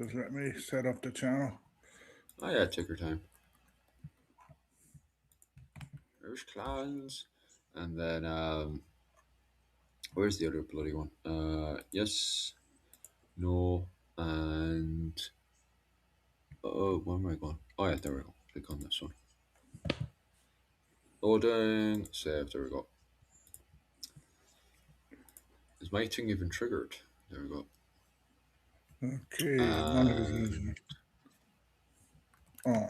Just let me set up the channel. Oh yeah, take your time. Irish clans, and then where's the other bloody one? Yes, no, and where am I going? Oh yeah, there we go. Click on this one. Loading, save. There we go. Is my thing even triggered? There we go. Okay, none of this is. Oh,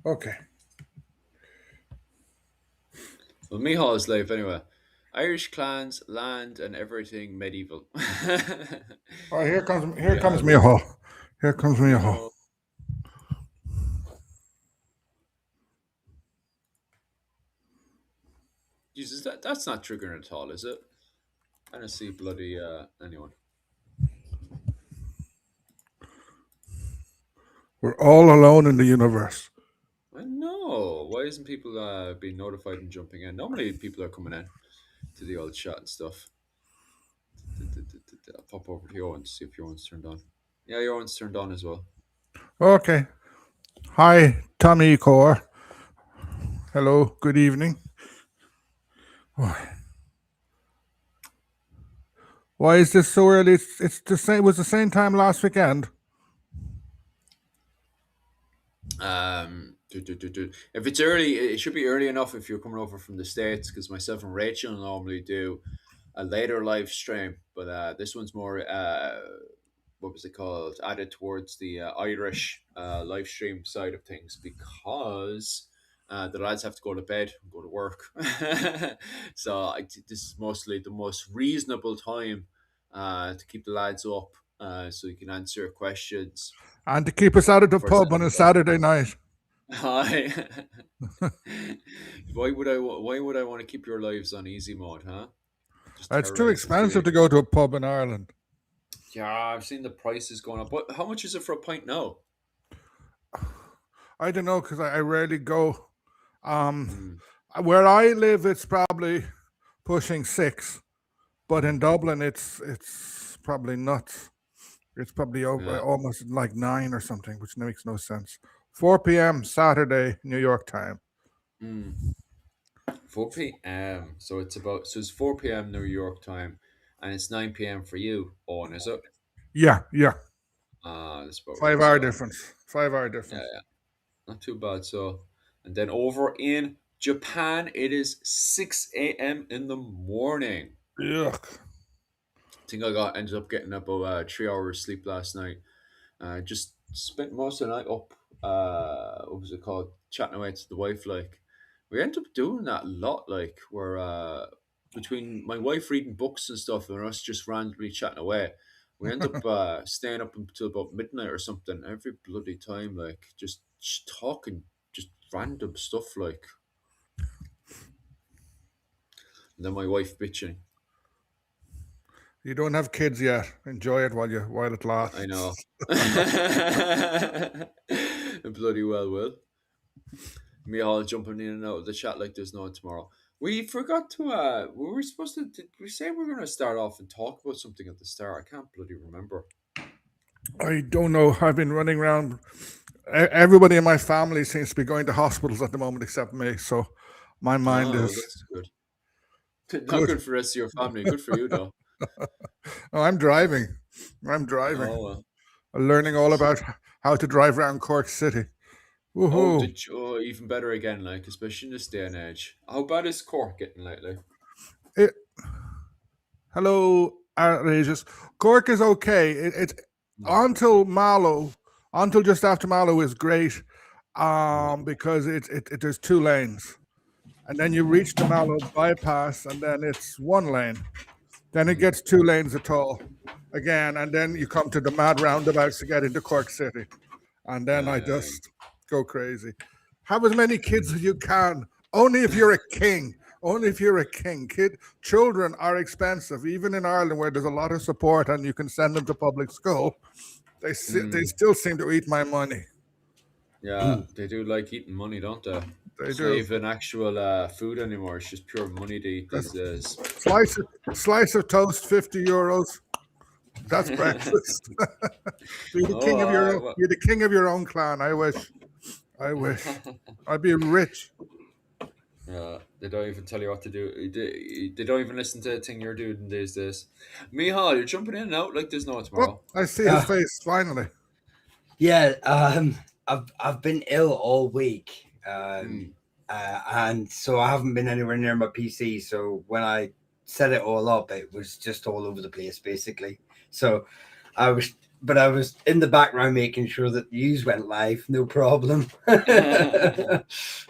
okay. Well, Mihal is live anyway. Irish clans, land, and everything medieval. Oh, here comes Mihal, Miho. Here comes Miho. Mihal. Jesus, that's not triggering at all, is it? I don't see bloody anyone. We're all alone in the universe. I know. Why isn't people being notified and jumping in? Normally, people are coming in to the old chat and stuff. I'll pop over to your one to see if your one's turned on. Yeah, your one's turned on as well. Okay. Hi, Tommy Core. Hello. Good evening. Why is this so early? It's the same. It was the same time last weekend. If it's early, it should be early enough if you're coming over from the States, because myself and Rachel normally do a later live stream, but this one's more what was it called, added towards the Irish live stream side of things, because the lads have to go to bed and go to work. So this is mostly the most reasonable time to keep the lads up, so you can answer questions And to keep us out of the first pub thing on in a the morning. Saturday night. Hi. Why would I want to keep your lives on easy mode, huh? Just It's too terrorize the expensive to street. go to a pub in Ireland. Yeah, I've seen the prices going up. But how much is it for a pint now? I don't know because I rarely go. Mm, Where I live, it's probably pushing 6, but in Dublin, it's probably nuts. It's probably yeah. almost like 9 or something, which makes no sense. 4 p.m. Saturday, New York time. Mm. 4 p.m. So it's 4 p.m. New York time, and it's 9 p.m. for you, Owen, is it? Yeah, yeah. That's about right. 5 hour So difference. 5 hour yeah, difference. yeah, not too bad. So, and then over in Japan, it is 6 a.m. in the morning. Yuck. I think ended up getting about 3 hours sleep last night. Just spent most of the night up. What was it called? Chatting away to the wife. Like we ended up doing that a lot. Like we're between my wife reading books and stuff, and us just randomly chatting away. We end up staying up until about midnight or something every bloody time. Like just talking, just random stuff. Like, and then my wife bitching. You don't have kids yet. Enjoy it while it I lasts. know. Bloody well will. Me all jumping in and out of the chat like there's no tomorrow. We forgot to we were supposed to, did we say we are gonna start off and talk about something at the start? I can't bloody remember. I don't know. I've been running around. Everybody in my family seems to be going to hospitals at the moment, except me. So my mind Oh, well, is that's good. Not good. good for the rest of your family. Good for you though. Oh, I'm driving. I'm driving. Oh well. I'm learning all about how to drive around Cork City. Oh, Woohoo! did you, oh, even better again, like especially in this day and age. How bad is Cork getting lately? It, hello, outrageous. Cork is okay. It's Hmm. until Mallow, until just after Mallow is great, Yeah. because there's 2 lanes, and then you reach the Mallow bypass, and then it's 1 lane. Then it Hmm. gets 2 lanes at all again, and then you come to the mad roundabouts to get into Cork City, and then I Yeah. just go crazy. Have as many kids as you can. Only if you're a king. Only if you're a king. Children are expensive, even in Ireland where there's a lot of support and you can send them to public school. They Hmm. still seem to eat my money. Yeah, they do like eating money, don't they? They It's not do. even actual food anymore. It's just pure money to eat A these days. slice of toast, €50. That's breakfast. You're the king of your Oh, own. You're the king of your own clan. I wish. I wish. I'd be rich. they don't even tell you what to do. They don't even listen to the thing you're doing these days. Mihal, you're jumping in and out like there's no Oh, tomorrow. I see his face finally. Yeah, I've been ill all week, Hmm. and so I haven't been anywhere near my PC. So when I set it all up, it was just all over the place, basically. So I was in the background making sure that the news went live, no problem.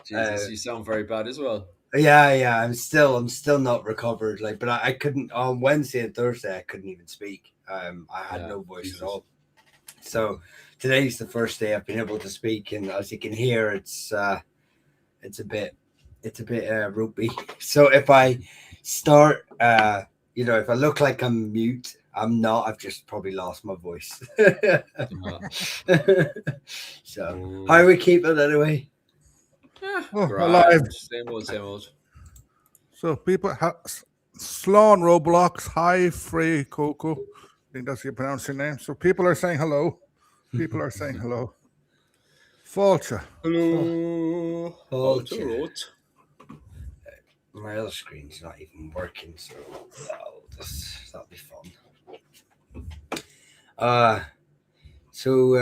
Jesus, you sound very bad as well. Yeah, I'm still not recovered. Like, but I couldn't on Wednesday and Thursday. I couldn't even speak. I had Yeah, no voice Jesus. at all. So today's the first day I've been able to speak, and as you can hear, it's a bit ropey. So if I start, if I look like I'm mute, I'm not. I've just probably lost my voice. So how are we keeping anyway? Oh, Grand. alive. Same old, same old. So people have Sloan Roblox. Hi, Free Coco. I think that's how you pronounce your name. So people are saying hello. People are saying hello. Fulcha. Hello. Culture. My other screen's not even working, so that'll be fun. So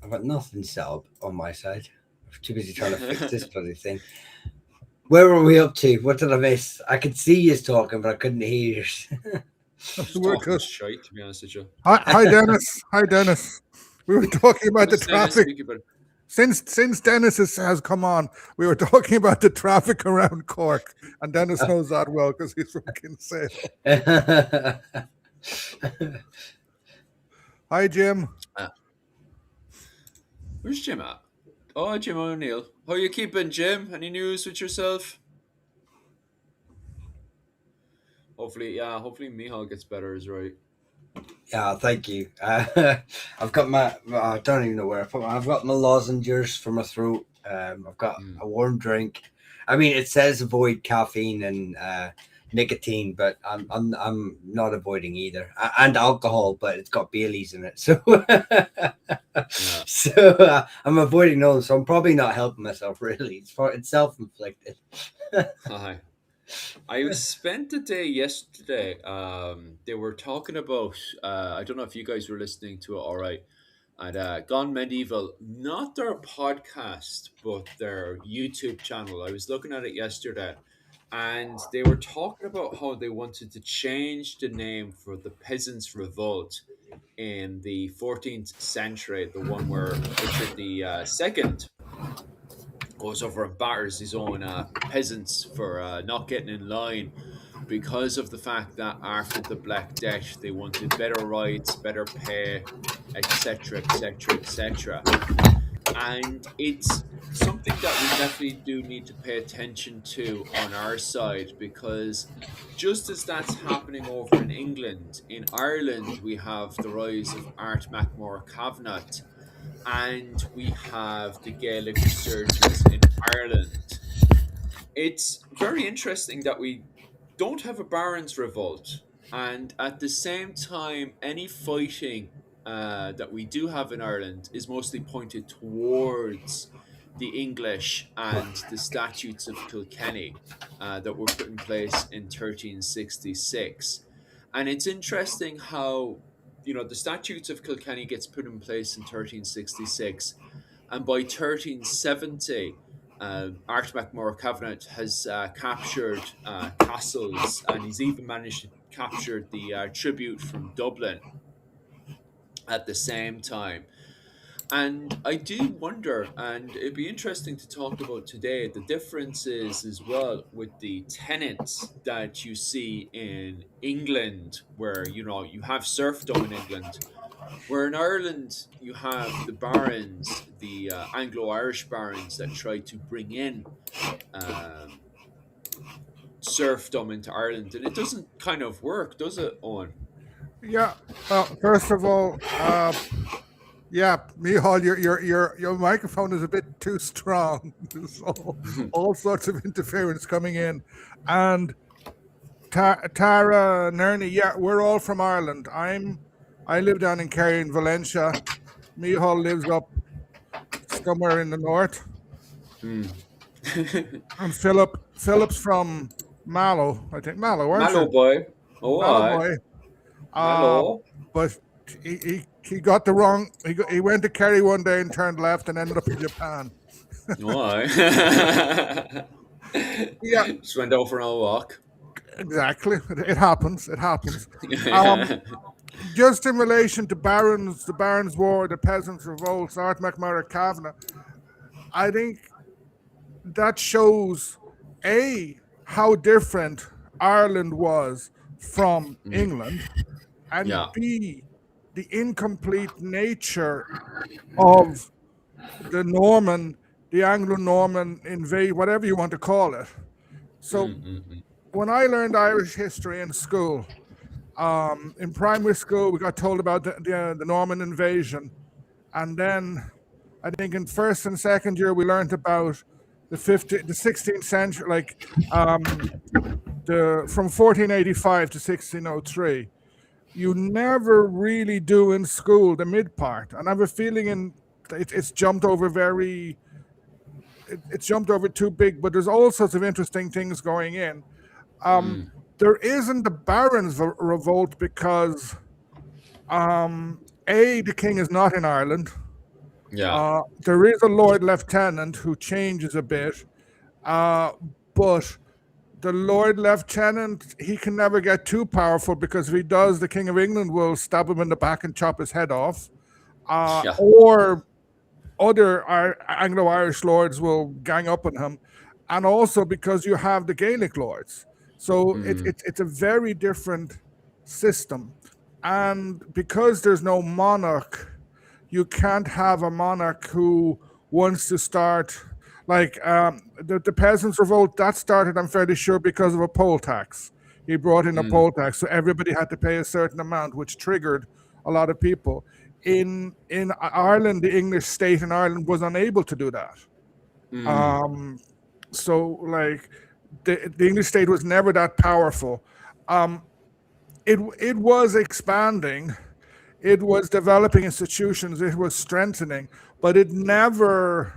I've got nothing set up on my side. I'm too busy trying to fix this bloody thing. Where were we up to? What did I miss? I could see you talking, but I couldn't hear you. Just We're talking good. shite, to be honest with you. Hi, Dennis. Hi, Dennis. We were talking about the What's Dennis traffic. speaking about? Since Dennis has come on, we were talking about the traffic around Cork, and Dennis knows that well because he's from Kinsale. Hi, Jim. Where's Jim at? Oh, Jim O'Neill. How you keeping, Jim? Any news with yourself? Hopefully Mihal gets better is right. Yeah, thank you. I've got I don't even know where I put I've got my lozenges for my throat. I've got a warm drink. I mean, it says avoid caffeine and nicotine, but I'm not avoiding either, and alcohol, but it's got Baileys in it, so I'm avoiding those. So I'm probably not helping myself really. It's self-inflicted. Hi. I spent the day yesterday. They were talking about. I don't know if you guys were listening to it. All right, and Gone Medieval, not their podcast, but their YouTube channel. I was looking at it yesterday, and they were talking about how they wanted to change the name for the Peasants' Revolt in the 14th century, the one where Richard the Second goes over and batters his own peasants for not getting in line because of the fact that after the Black Death they wanted better rights, better pay, etc., etc., etc. And it's something that we definitely do need to pay attention to on our side because just as that's happening over in England, in Ireland we have the rise of Art MacMore Cavanagh and we have the Gaelic resurgence in Ireland. It's very interesting that we don't have a Barons' Revolt, and at the same time, any fighting that we do have in Ireland is mostly pointed towards the English and the statutes of Kilkenny that were put in place in 1366. And it's interesting how the statutes of Kilkenny gets put in place in 1366, and by 1370 Art MacMore Cavanagh has captured castles, and he's even managed to capture the tribute from Dublin at the same time. And I do wonder, and it'd be interesting to talk about today, the differences as well with the tenants that you see in England, where you have serfdom in England, where in Ireland you have the barons, the Anglo-Irish barons that try to bring in um, serfdom into Ireland, and it doesn't kind of work, does it, Owen? Yeah. Well, first of all, yeah, Mihal, your microphone is a bit too strong. There's all sorts of interference coming in, and Tara, Nerney, yeah, we're all from Ireland. I live down in Kerry in Valencia. Mihal lives up somewhere in the north, Mm. and Philip's from Mallow, I think. Mallow, aren't you? Mallow boy. Oh, Mallow aye. boy. Uh, Mallow. but he got the wrong. He went to Kerry one day and turned left and ended up in Japan. Oh, aye. Yeah, Just went out for a walk. exactly. It happens. It happens. Um, just in relation to barons, the Barons' War, the Peasants' Revolts, Art MacMurrough Kavanagh, I think that shows A, how different Ireland was from Mm. England, and Yeah. B, the incomplete nature of the Norman, the Anglo-Norman invasion, whatever you want to call it. So Mm, mm, mm. when I learned Irish history in school, in primary school, we got told about the Norman invasion, and then I think in first and second year we learned about the 16th century, like the from 1485 to 1603. You never really do in school the mid part, and I have a feeling it's jumped over it's jumped over too big. But there's all sorts of interesting things going in. Um, Mm. there isn't the Barons' revolt because a the king is not in Ireland. Yeah. There is a Lord Lieutenant who changes a bit, uh, but the Lord Lieutenant, he can never get too powerful because if he does, the King of England will stab him in the back and chop his head off. Yeah. Or other Anglo Irish lords will gang up on him. And also because you have the Gaelic lords. So Mm. it's a very different system. And because there's no monarch, you can't have a monarch who wants to start like the peasants revolt that started, I'm fairly sure, because of a poll tax. He brought in a Mm. poll tax, so everybody had to pay a certain amount, which triggered a lot of people. In Ireland, the English state in Ireland was unable to do that. Mm. Um, so like the English state was never that powerful. Um, it was expanding, it was developing institutions, it was strengthening, but it never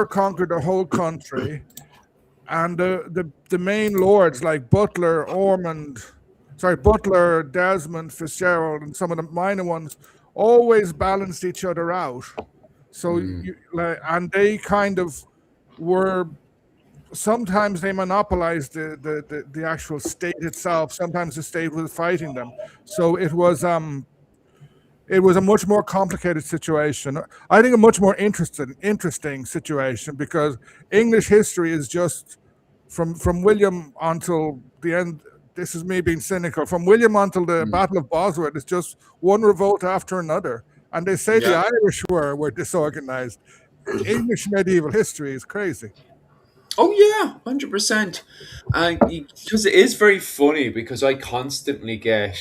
conquered the whole country. And the main lords like Butler, Desmond, Fitzgerald, and some of the minor ones always balanced each other out. So Mm. and they kind of were, sometimes they monopolized the actual state itself. Sometimes the state was fighting them. So it was a much more complicated situation. I think a much more interesting situation because English history is just from William until the end. This is me being cynical. From William until the Mm. Battle of Bosworth, it's just one revolt after another. And they say the Yeah. Irish were disorganized. English medieval history is crazy. Oh yeah, 100%. Because it is very funny because I constantly get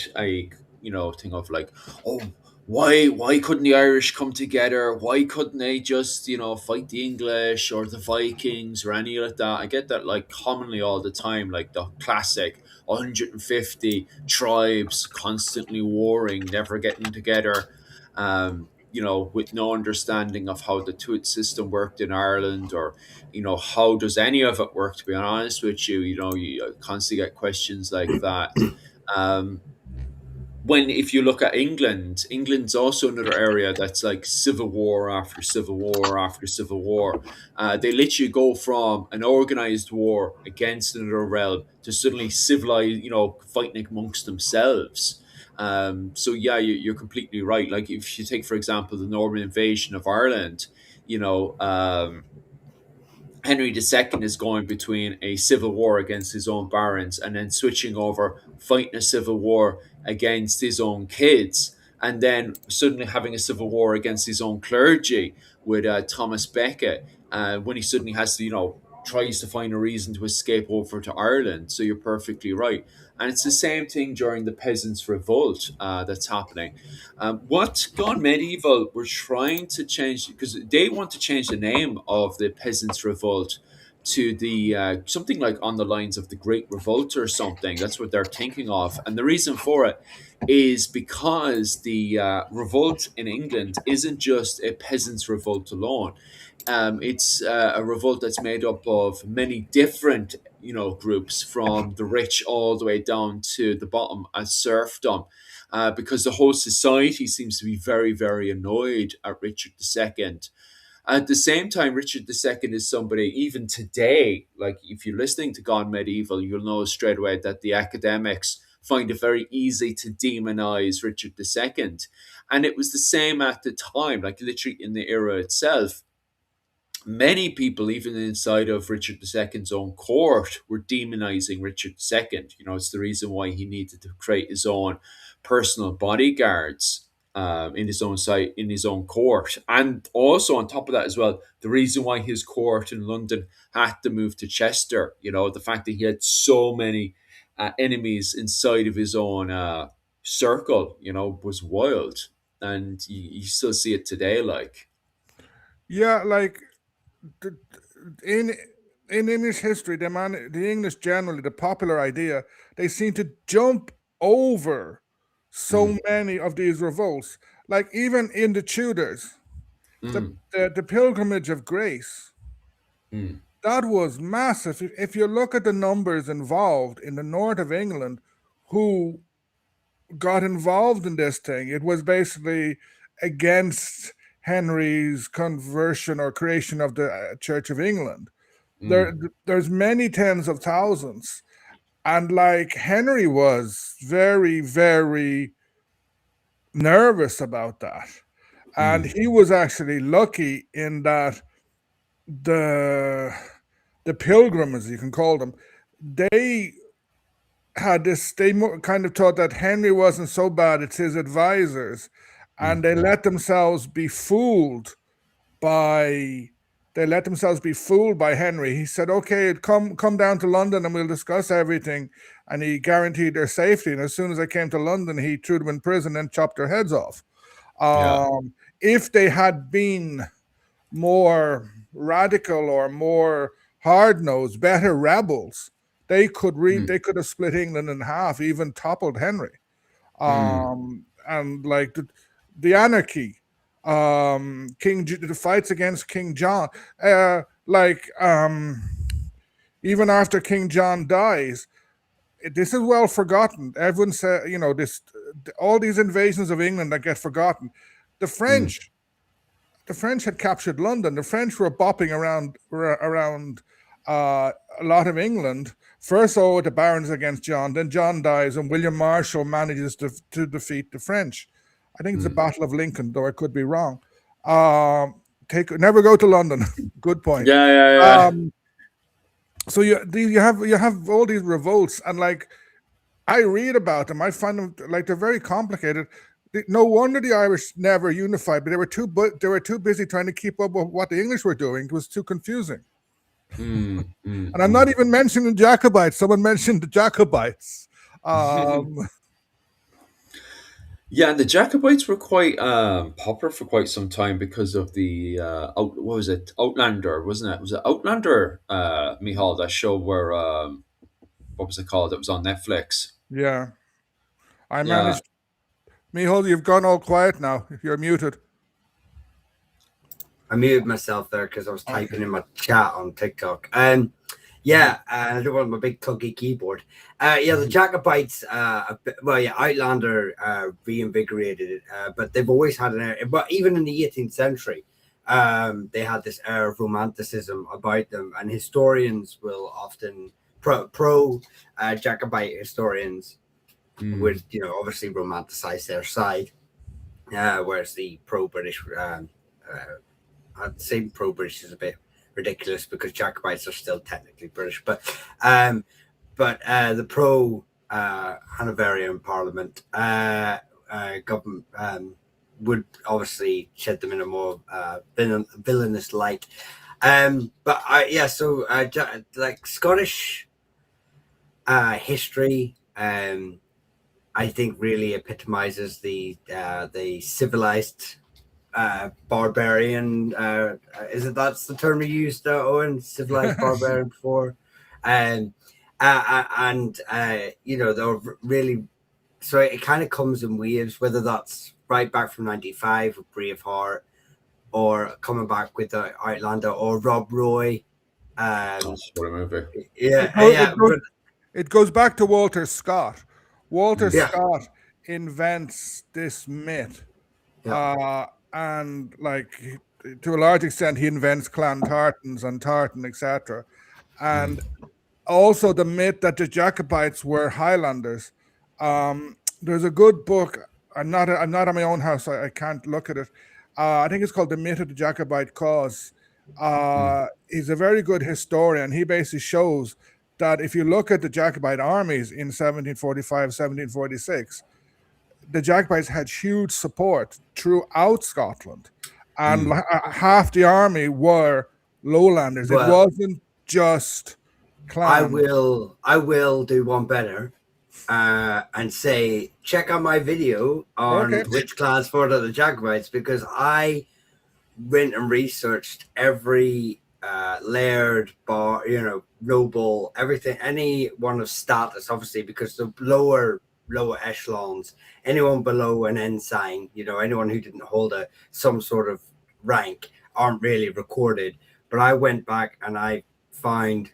thing of like, oh, why couldn't the Irish come together? Why couldn't they just fight the English or the Vikings or any like that? I get that like commonly all the time, like the classic 150 tribes constantly warring, never getting together. With no understanding of how the tooth system worked in Ireland, or how does any of it work, to be honest with you. You constantly get questions like that. um when If you look at England's also another area that's like civil war after civil war after civil war. They literally go from an organized war against another realm to suddenly civilized, fighting amongst themselves. So yeah, you're completely right. Like if you take, for example, the Norman invasion of Ireland, you know Henry II is going between a civil war against his own barons and then switching over, fighting a civil war against his own kids, and then suddenly having a civil war against his own clergy with Thomas Becket, when he suddenly has to, tries to find a reason to escape over to Ireland. So you're perfectly right. And it's the same thing during the Peasants' Revolt that's happening. What Gone Medieval were trying to change, because they want to change the name of the Peasants' Revolt to the something like on the lines of the Great Revolt or something. That's what they're thinking of, and the reason for it is because the revolt in England isn't just a peasants' revolt alone. It's a revolt that's made up of many different, groups from the rich all the way down to the bottom as serfdom. Because the whole society seems to be very, very annoyed at Richard II. At the same time, Richard II is somebody, even today, like if you're listening to Gone Medieval, you'll know straight away that the academics find it very easy to demonize Richard II. And it was the same at the time, like literally in the era itself. Many people, even inside of Richard II's own court, were demonizing Richard II. It's the reason why he needed to create his own personal bodyguards in his own site, in his own court. And also, on top of that, as well, the reason why his court in London had to move to Chester, the fact that he had so many enemies inside of his own circle, was wild. And you still see it today, like. Yeah, like the, in English history, the English generally, the popular idea, they seem to jump over so Mm, many of these revolts. Like even in the Tudors, mm, the Pilgrimage of Grace, mm. that was massive. If you look at the numbers involved in the north of England, who got involved in this thing, it was basically against Henry's conversion or creation of the Church of England. Mm, There's many tens of thousands, and like Henry was very, very nervous about that, and mm, he was actually lucky in that the the pilgrim, as you can call them, they had this. They kind of thought that Henry wasn't so bad; it's his advisors, and mm, they let themselves be fooled by Henry. He said, "Okay, come down to London and we'll discuss everything." And he guaranteed their safety. And as soon as they came to London, he threw them in prison and chopped their heads off. yeah. If they had been more radical or more hard nosed, better rebels, Mm, they could have split England in half, even toppled Henry. mm, And like the anarchy, the fights against King John, like even after King John dies, this is well forgotten. Everyone said, this all these invasions of England that get forgotten. The mm, French, the French had captured London. The French were bopping around a lot of England. First, the barons against John. Then John dies, and William Marshall manages to defeat the French. I think it's the mm. Battle of Lincoln, though I could be wrong. Never go to London. Good point. Yeah, yeah, yeah. Um, so you have all these revolts, and like I read about them, I find them like they're very complicated. No wonder the Irish never unified, but they were too busy trying to keep up with what the English were doing. It was too confusing. Mm, mm, And I'm not mm. even mentioning Jacobites. Someone mentioned the Jacobites. Um, Yeah, and the Jacobites were quite popular for quite some time because of the what was it, Outlander, wasn't it? Was it Outlander, Mihal, that show where what was it called? It was on Netflix. yeah, I Yeah. managed. Mihal, you've gone all quiet now. You're muted. I muted myself there because I was Okay. typing in my chat on TikTok. Yeah, I don't want my big clunky keyboard. Yeah, the Jacobites, Outlander reinvigorated it, but they've always had an air. But even in the 18th century, they had this air of romanticism about them, and historians will often pro Jacobite historians Mm, would, obviously romanticize their side, whereas the pro British. I'd say pro British is a bit ridiculous because Jacobites are still technically British, but the pro Hanoverian Parliament government would obviously shed them in a more villainous light. Like Scottish history, I think really epitomizes the civilized barbarian. Is it that's the term you used, Owen? Civilized barbarian before, and you know they're really. So it kind of comes in waves, whether that's right back from '95 with Braveheart, or coming back with the Outlander or Rob Roy. That's what a movie. It, Yeah, go, yeah, it, goes, it goes back to Walter Scott. Walter yeah, Scott invents this myth, yeah. and like to a large extent, he invents clan tartans and tartan, etc. And also the myth that the Jacobites were Highlanders. There's a good book. I'm not at my own house. I can't look at it. I think it's called The Myth of the Jacobite Cause. He's a very good historian. He basically shows that if you look at the Jacobite armies in 1745, 1746, the Jacobites had huge support throughout Scotland, and half the army were lowlanders. It Well, wasn't just clans. I will do one better, and say check out my video on Okay. which clans fought at the Jacobites, because I went and researched every laird, bar, you know, noble, everything, any one of status, obviously, because the lower echelons, anyone below an ensign, you know, anyone who didn't hold some sort of rank aren't really recorded. But I went back and I found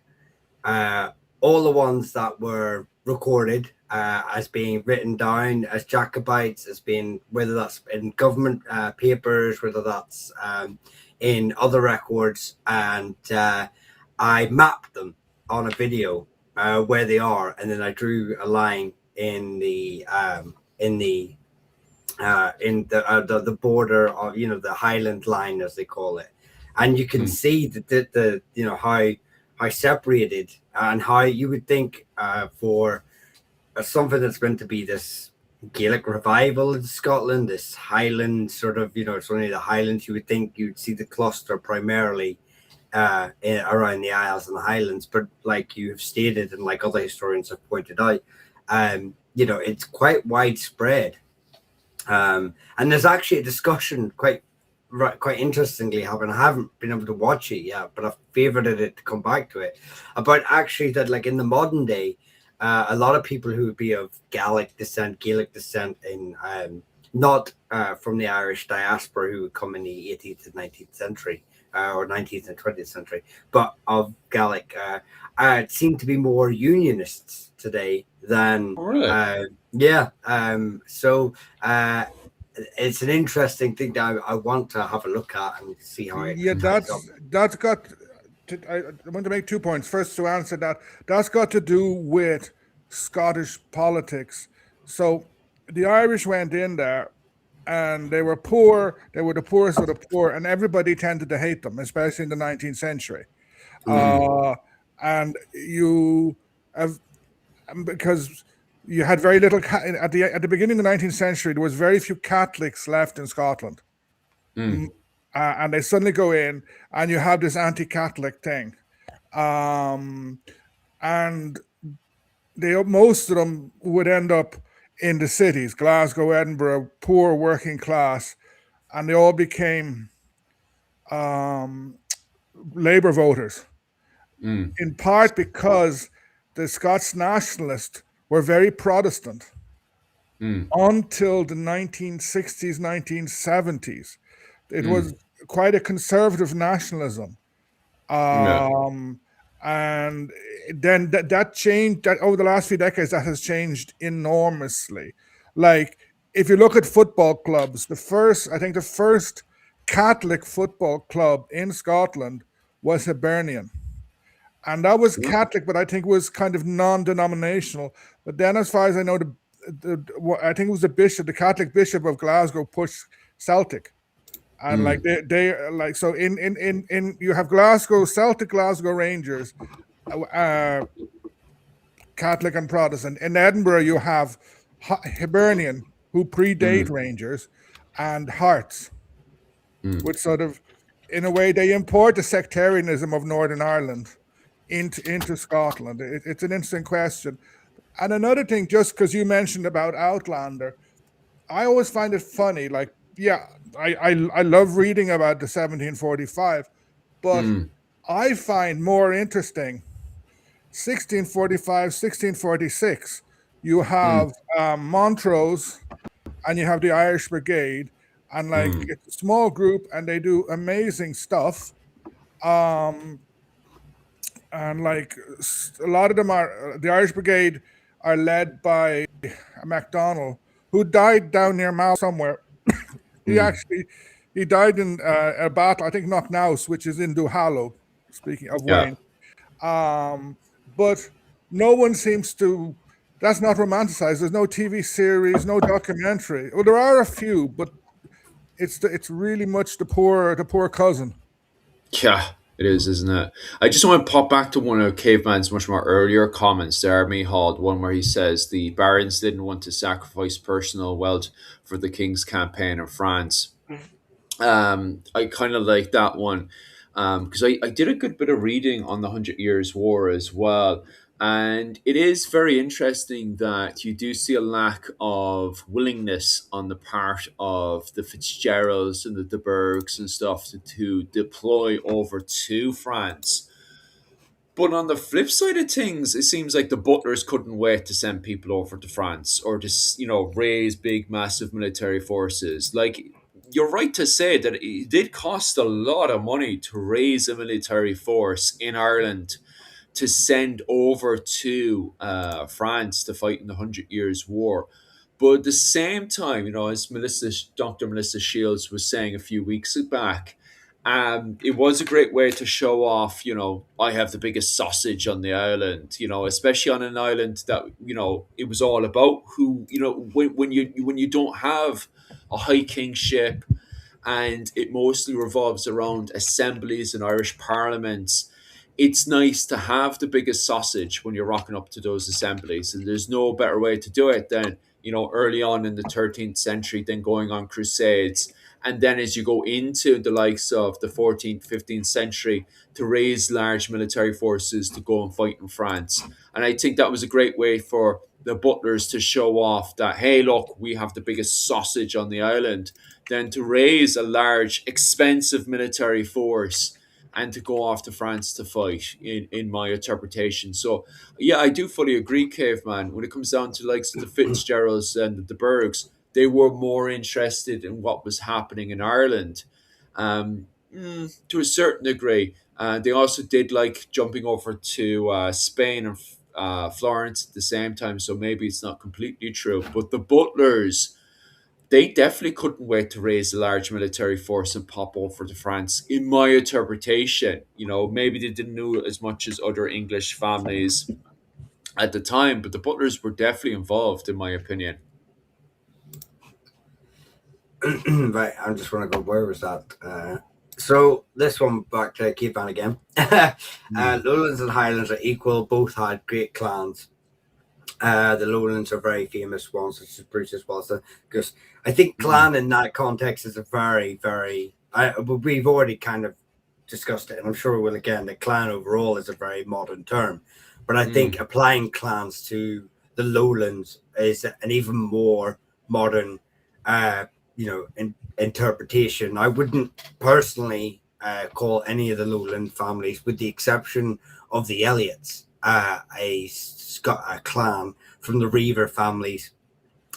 all the ones that were recorded as being written down as Jacobites, as being, whether that's in government papers, whether that's in other records, and I mapped them on a video where they are, and then I drew a line in the the border of, you know, the Highland line, as they call it, and you can see the you know how separated, and how you would think for something that's meant to be this Gaelic revival in Scotland, this Highland sort of, you know, it's only the Highlands, you would think you'd see the cluster primarily around the Isles and the Highlands, but like you have stated, and like other historians have pointed out, you know, it's quite widespread. And there's actually a discussion quite interestingly happened. I haven't been able to watch it yet, but I've favorited it to come back to it, about actually that, like, in the modern day, a lot of people who would be of Gaelic descent, in not from the Irish diaspora, who would come in the 18th and 19th century, or 19th and 20th century, but of Gaelic, seem to be more unionists today than yeah. So it's an interesting thing that I want to have a look at and see how it ties up. That's got. I want to make 2 points. First, to answer that, that's got to do with Scottish politics. So the Irish went in there, and they were poor. They were the poorest of the poor, and everybody tended to hate them, especially in the 19th century. And you have, because you had very little at the beginning of the 19th century, there was very few Catholics left in Scotland. And they suddenly go in, and you have this anti-Catholic thing, and most of them would end up in the cities, Glasgow, Edinburgh, poor working class, and they all became Labour voters, in part because the Scots nationalists were very Protestant until the 1960s, 1970s. It was quite a conservative nationalism. And then that changed, that over the last few decades, that has changed enormously. Like, if you look at football clubs, the first Catholic football club in Scotland was Hibernian. And that was Catholic, but I think it was kind of non-denominational. But then, as far as I know, I think it was the Catholic bishop of Glasgow pushed Celtic. And like they like, so in you have Celtic Glasgow Rangers, Catholic and Protestant. In Edinburgh, you have Hibernian, who predate Rangers, and Hearts, which sort of, in a way, they import the sectarianism of Northern Ireland into Scotland. It's an interesting question. And another thing, just because you mentioned about Outlander, I always find it funny, like, yeah, I love reading about the 1745, but Mm, I find more interesting 1645, 1646. You mm, have Montrose and you have the Irish Brigade, and like mm, it's a small group and they do amazing stuff. Um, and like a lot of them are the Irish Brigade are led by MacDonald, who died down near Mal somewhere. He mm. actually he died in a battle, I think Knocknouse, which is in Duhallow. Speaking of Yeah. Wayne, but no one seems to. That's not romanticized. There's no TV series, no documentary. Well, there are a few, but it's really much the poor cousin. Yeah, it is, isn't it? I just want to pop back to one of Caveman's much more earlier comments there, Hall, the one where he says the barons didn't want to sacrifice personal wealth for the king's campaign in France. I kind of like that one because I did a good bit of reading on the Hundred Years' War as well. And it is very interesting that you do see a lack of willingness on the part of the Fitzgeralds and the De Burghs and stuff to deploy over to France. But on the flip side of things, it seems like the Butlers couldn't wait to send people over to France or to, raise big, massive military forces. Like, you're right to say that it did cost a lot of money to raise a military force in Ireland to send over to France to fight in the Hundred Years' War. But at the same time, as Dr. Melissa Shields was saying a few weeks back, it was a great way to show off, I have the biggest sausage on the island, especially on an island that, it was all about who, when you don't have a high kingship and it mostly revolves around assemblies and Irish parliaments. It's nice to have the biggest sausage when you're rocking up to those assemblies, and there's no better way to do it than early on in the 13th century, then going on crusades, and then as you go into the likes of the 14th, 15th century, to raise large military forces to go and fight in France. And I think that was a great way for the Butlers to show off that, hey, look, we have the biggest sausage on the island, than to raise a large, expensive military force and to go off to France to fight, in my interpretation. So, yeah, I do fully agree, Caveman. When it comes down to likes of the Fitzgeralds and the Bergs, they were more interested in what was happening in Ireland, to a certain degree. They also did like jumping over to Spain and Florence at the same time, so maybe it's not completely true. But the Butlers, they definitely couldn't wait to raise a large military force and pop over to France, in my interpretation. Maybe they didn't know as much as other English families at the time, but the Butlers were definitely involved, in my opinion. Right, I'm just want to go. Where was that? So this one back to Cape Ann again. Lowlands and Highlands are equal. Both had great clans. The Lowlands are very famous ones, such as Bruce's Wilson, because I think clan in that context is a very, very. We've already kind of discussed it, and I'm sure we will again. The clan overall is a very modern term, but I think applying clans to the Lowlands is an even more modern, interpretation. I wouldn't personally call any of the Lowland families, with the exception of the Elliots, a clan from the Reaver families.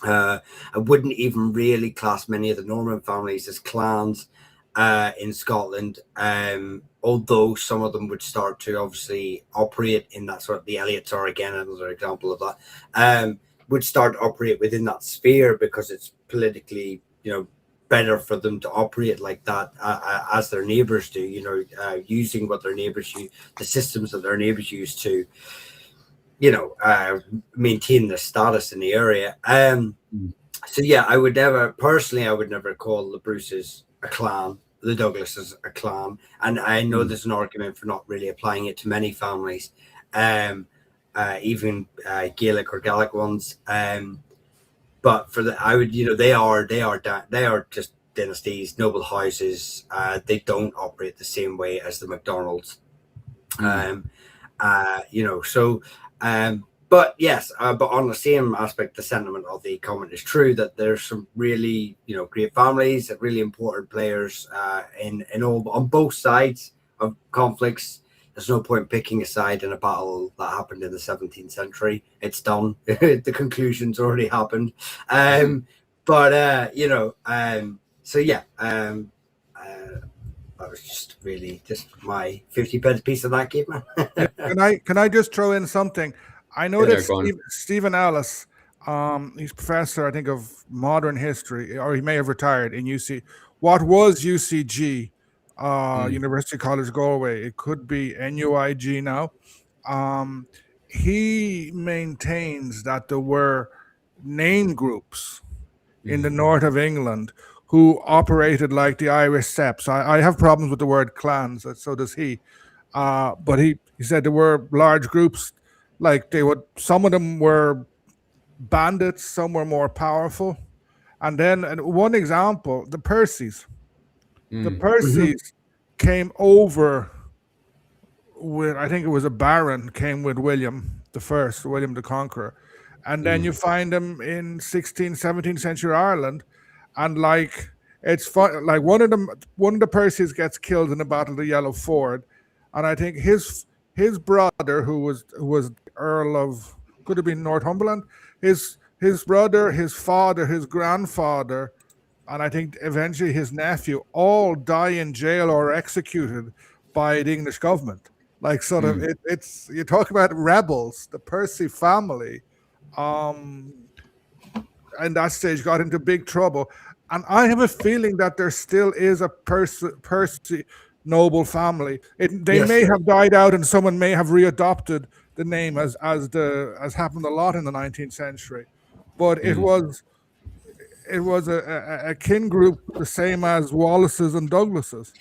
I wouldn't even really class many of the Norman families as clans in Scotland, although some of them would start to obviously operate in that sort of. The Elliots are again another example of that. Would start to operate within that sphere because it's politically, better for them to operate like that as their neighbours do. Using what their neighbours use, the systems that their neighbours use to, maintain their status in the area. So yeah, I would never call the Bruces a clan, the Douglases a clan, and I know there's an argument for not really applying it to many families, even Gaelic or Gaelic ones. But for I would, they are just dynasties, noble houses. They don't operate the same way as the MacDonalds. So But yes, but on the same aspect, the sentiment of the comment is true that there's some really, great families, really important players in all on both sides of conflicts. There's no point picking a side in a battle that happened in the 17th century. It's done. The conclusion's already happened. So yeah. That was just really just my 50-pence piece of that, Caveman. Yeah, can I just throw in something? I know Yeah, that they're going. Stephen Ellis, he's professor, I think, of modern history, or he may have retired in UC. What was UCG, University College Galway? It could be NUIG now. Um, he maintains that there were name groups in the north of England who operated like the Irish Seps. I have problems with the word clans, so does he. But he said there were large groups, like some of them were bandits, some were more powerful. And one example, the Percys. The Mhm. Percys came over with, I think it was a baron came with William the First, William the Conqueror. And then you find them in 16th, 17th century Ireland, and like it's fun. Like one of the Percys gets killed in the Battle of the Yellow Ford, and I think his brother, who was Earl of, could have been Northumberland, his brother, his father, his grandfather, and I think eventually his nephew all die in jail or executed by the English government. Like sort of it's you talk about rebels, the Percy family, um, in that stage got into big trouble. And I have a feeling that there still is a Percy noble family. They Yes, may sir. have died out, and someone may have readopted the name as happened a lot in the 19th century. But it was a kin group the same as Wallace's and Douglas's.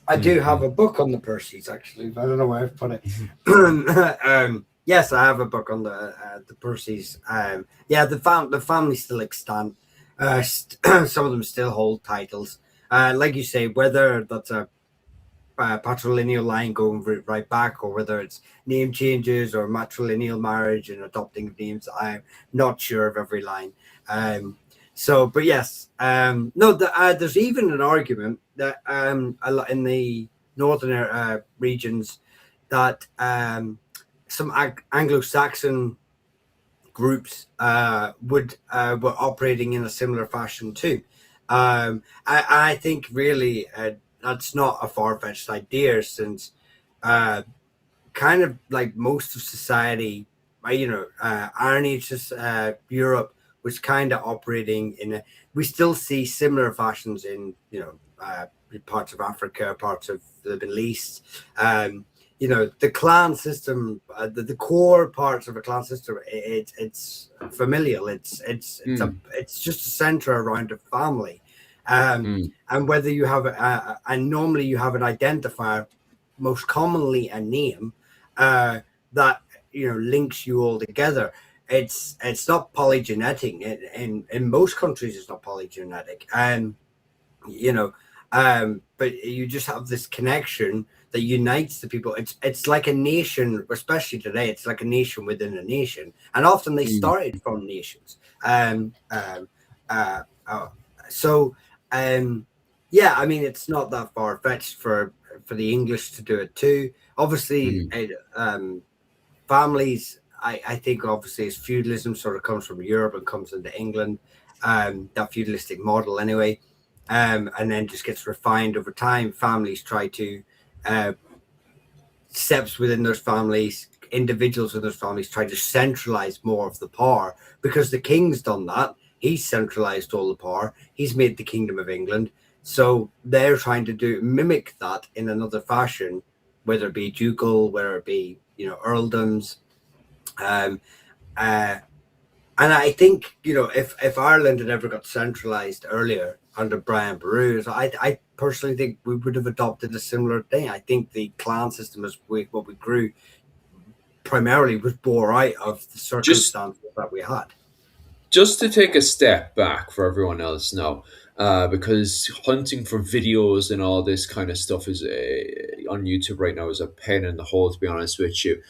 I do have a book on the Percys, actually, but I don't know where I've put it. Yes, I have a book on the Percys. Yeah, the family still extant. Some of them still hold titles. Like you say, whether that's a patrilineal line going right back, or whether it's name changes or matrilineal marriage and adopting names, I'm not sure of every line. But yes, no, there's even an argument that a lot in the northern regions that some Anglo-Saxon groups were operating in a similar fashion too. I think really that's not a far-fetched idea, since uh, kind of like most of society, Iron Age Europe was kind of operating in a. We still see similar fashions in parts of Africa, parts of the Middle East. The clan system, the core parts of a clan system, it's familial. It's just a center around a family, and whether you have and normally you have an identifier, most commonly a name, that links you all together. It's not polygenetic. In most countries, it's not polygenetic, and but you just have this connection that unites the people. It's like a nation, especially today. It's like a nation within a nation, and often they started from nations. Um, um, uh, uh, so, yeah, I mean, it's not that far fetched for the English to do it too. Obviously, families. I think obviously as feudalism sort of comes from Europe and comes into England, that feudalistic model anyway, and then just gets refined over time. Families try to steps within those families, individuals within those families try to centralize more of the power, because the king's done that. He's centralized all the power. He's made the Kingdom of England. So they're trying to mimic that in another fashion, whether it be ducal, whether it be earldoms. Um, uh, and I think if Ireland had ever got centralized earlier under Brian Boru, I personally think we would have adopted a similar thing. I think the clan system, as what we grew, primarily was bore out of the Just circumstances that we had. just to take a step back for everyone else now, because hunting for videos and all this kind of stuff is on YouTube right now is a pain in the hole, to be honest with you.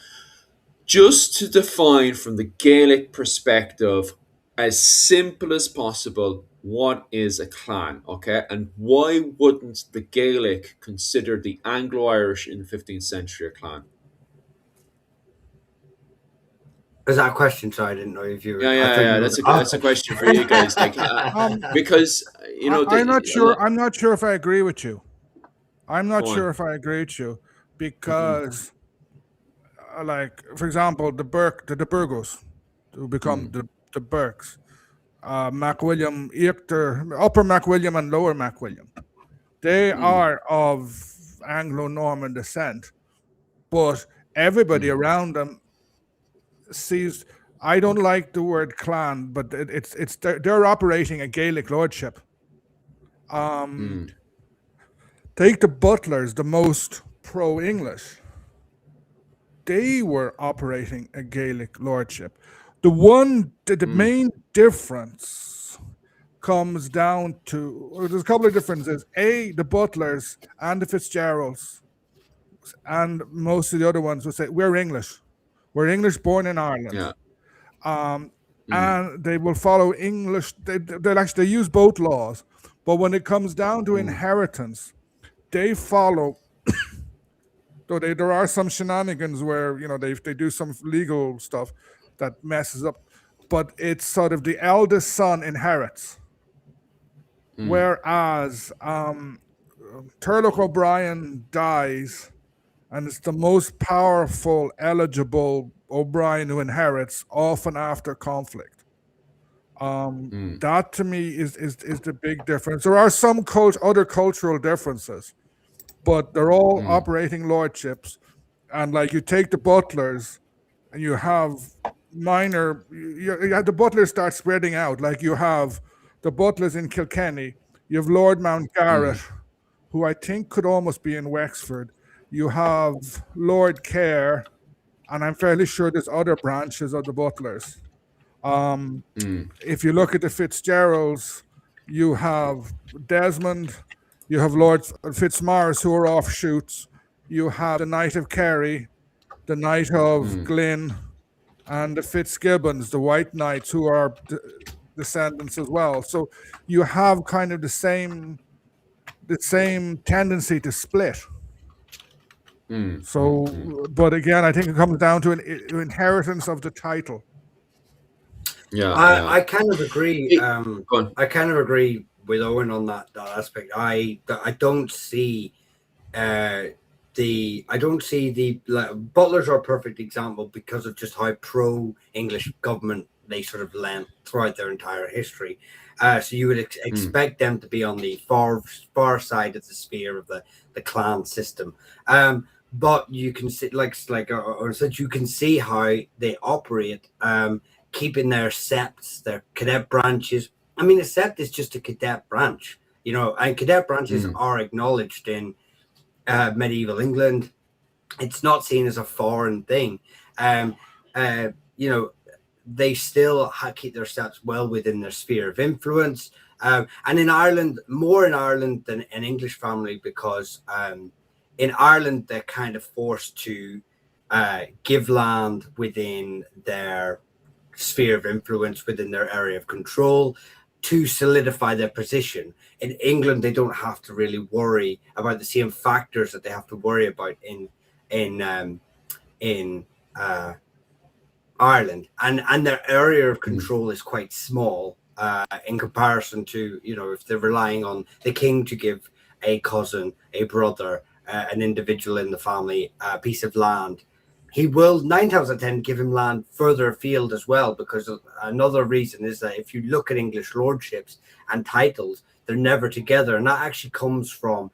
Just to define from the Gaelic perspective, as simple as possible, what is a clan, okay? And why wouldn't the Gaelic consider the Anglo-Irish in the 15th century a clan? Is that a question? Sorry, I didn't know if you were. Yeah, I yeah, thought yeah. you That's were. a question for you guys, like, Um, because I'm not a sure. lot. I'm not sure if I agree with you. I'm not Go sure on. if I agree with you Mm, because, like, for example, the Burgos, who become mm, the Burkes, MacWilliam, Upper MacWilliam and Lower MacWilliam. They mm, are of Anglo-Norman descent, but everybody mm, around them sees. I don't like the word clan, but it's they're operating a Gaelic lordship. Um, mm, take the Butlers, the most pro-English. They were operating a Gaelic lordship. The mm, main difference comes down to, well, there's a couple of differences. The Butlers and the Fitzgeralds and most of the other ones would say we're English. We're English born in Ireland. yeah. Um, Mm, and they will follow English. They use both laws, but when it comes down to mm, inheritance, they follow. Though there are some shenanigans where they do some legal stuff that messes up, but it's sort of the eldest son inherits, mm, whereas Turlough O'Brien dies, and it's the most powerful eligible O'Brien who inherits, often after conflict. mm, That to me is the big difference. There are some other cultural differences, but they're all mm, operating lordships. And like you take the butlers, and you have the butlers start spreading out. Like you have the butlers in Kilkenny, you have Lord Mountgarrett, mm, who I think could almost be in Wexford. You have Lord Kerr, and I'm fairly sure there's other branches of the butlers. Um, mm, if you look at the Fitzgeralds, you have Desmond, you have Lord Fitzmaurice, who are offshoots. You have the Knight of Kerry, the Knight of mm, Glyn, and the Fitzgibbons, the White Knights, who are descendants as well. So you have kind of the same tendency to split. mm, mm. So, but again, I think it comes down to an inheritance of the title. Yeah, I yeah. kind of agree. Hey, go on. I kind of agree with Owen on that aspect. I don't see I don't see the Butlers are a perfect example because of just how pro English government they sort of lent throughout their entire history. So you would Mm, expect them to be on the far side of the sphere of the clan system. But you can see, or said, you can see how they operate, keeping their septs, their cadet branches. I mean, a sept is just a cadet branch, and cadet branches mm, are acknowledged in medieval England. It's not seen as a foreign thing. Um, uh, you know, they still keep their steps well within their sphere of influence. And in Ireland, more in Ireland than an English family, because in Ireland they're kind of forced to give land within their sphere of influence, within their area of control, to solidify their position. In England, they don't have to really worry about the same factors that they have to worry about in Ireland, and their area of mm, control is quite small in comparison to if they're relying on the king to give a cousin, a brother, an individual in the family a piece of land. He will 9 times out of 10 give him land further afield as well, because another reason is that if you look at English lordships and titles, they're never together, and that actually comes from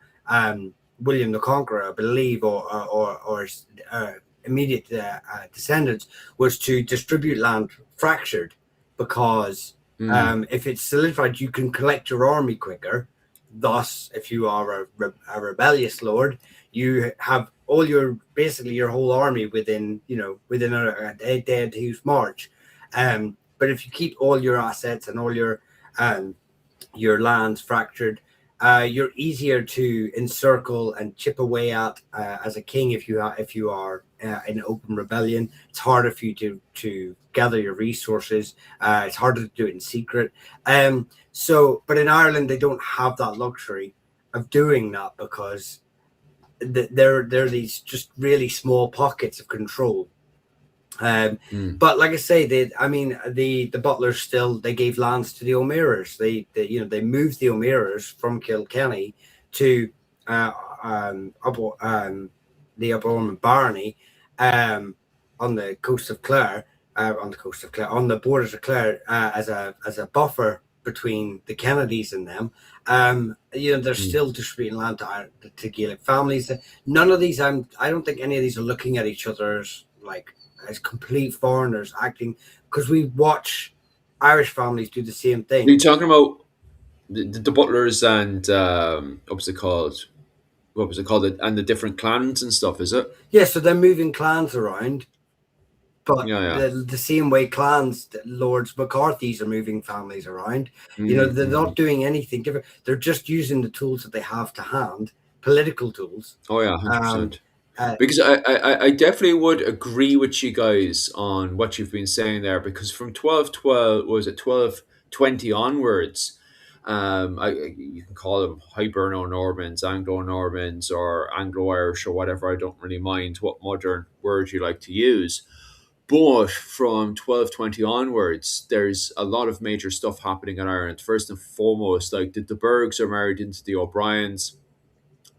William the Conqueror, I believe, or immediate descendants, was to distribute land fractured, because mm, if it's solidified, you can collect your army quicker. Thus, if you are a rebellious lord, you have basically your whole army within a day or two's march. But if you keep all your assets and all your lands fractured, you're easier to encircle and chip away at as a king if you are in open rebellion. It's harder for you to gather your resources. It's harder to do it in secret. But in Ireland, they don't have that luxury of doing that because there are these just really small pockets of control. But like I say, the Butlers they gave lands to the O'Mearas. They moved the O'Mearas from Kilkenny to the Upper Ormond Barony on the coast of Clare, on the borders of Clare as a buffer between the Kennedys and them. They're still distributing land to Gaelic families. None of these, I don't think any of these are looking at each other as complete foreigners acting, because we watch Irish families do the same thing. Are you talking about the Butlers and what was it called? And the different clans and stuff, is it? Yeah, so they're moving clans around, but the same way Lords McCarthy's are moving families around. They're not doing anything different. They're just using the tools that they have to hand, political tools. Oh yeah, 100%. Because I definitely would agree with you guys on what you've been saying there, because from 1220 onwards, you can call them Hiberno-Normans, Anglo-Normans, or Anglo-Irish, or whatever. I don't really mind what modern word you like to use. But from 1220 onwards, there's a lot of major stuff happening in Ireland. First and foremost, like the Bergs are married into the O'Briens.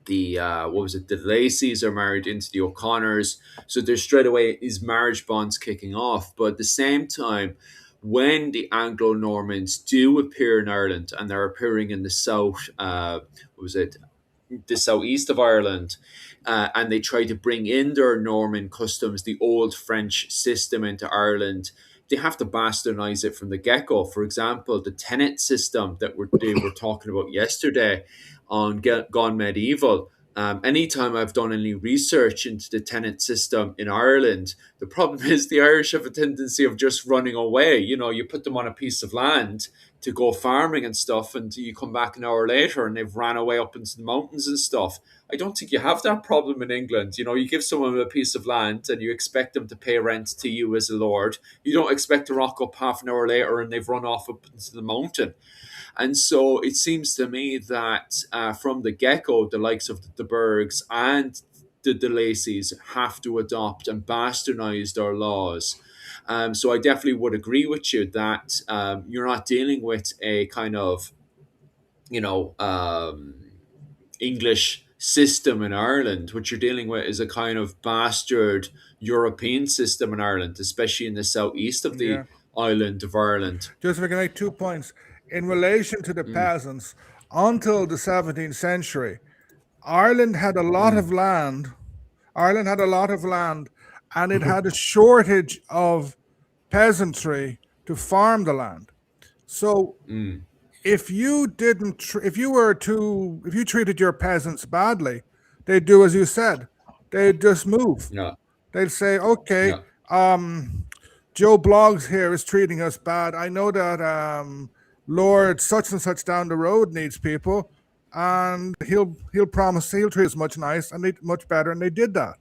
The Lacys are married into the O'Connors. So there's straight away these marriage bonds kicking off. But at the same time, when the Anglo-Normans do appear in Ireland, and they're appearing in the south, the southeast of Ireland, and they try to bring in their Norman customs, the old French system, into Ireland, they have to bastardize it from the get-go. For example, the tenant system that they were talking about yesterday on Gone Medieval. Anytime I've done any research into the tenant system in Ireland, the problem is the Irish have a tendency of just running away. You put them on a piece of land to go farming and stuff, and you come back an hour later and they've ran away up into the mountains and stuff. I don't think you have that problem in England. You give someone a piece of land and you expect them to pay rent to you as a lord. You don't expect to rock up half an hour later and they've run off up into the mountain. And so it seems to me that from the get-go, the likes of the Bergs and the Lacys have to adopt and bastardize their laws. So I definitely would agree with you that you're not dealing with a kind of, English system in Ireland. What you're dealing with is a kind of bastard European system in Ireland, especially in the southeast of the island of Ireland. Just if I can make 2 points. In relation to the peasants, until the 17th century, Ireland had a lot of land. Ireland had a lot of land, and it had a shortage of peasantry to farm the land. So if you treated your peasants badly, they'd do as you said. They'd just move. Yeah. They'd say, okay, Joe Bloggs here is treating us bad. I know that Lord such and such down the road needs people, and he'll promise he'll treat us much better, and they did that.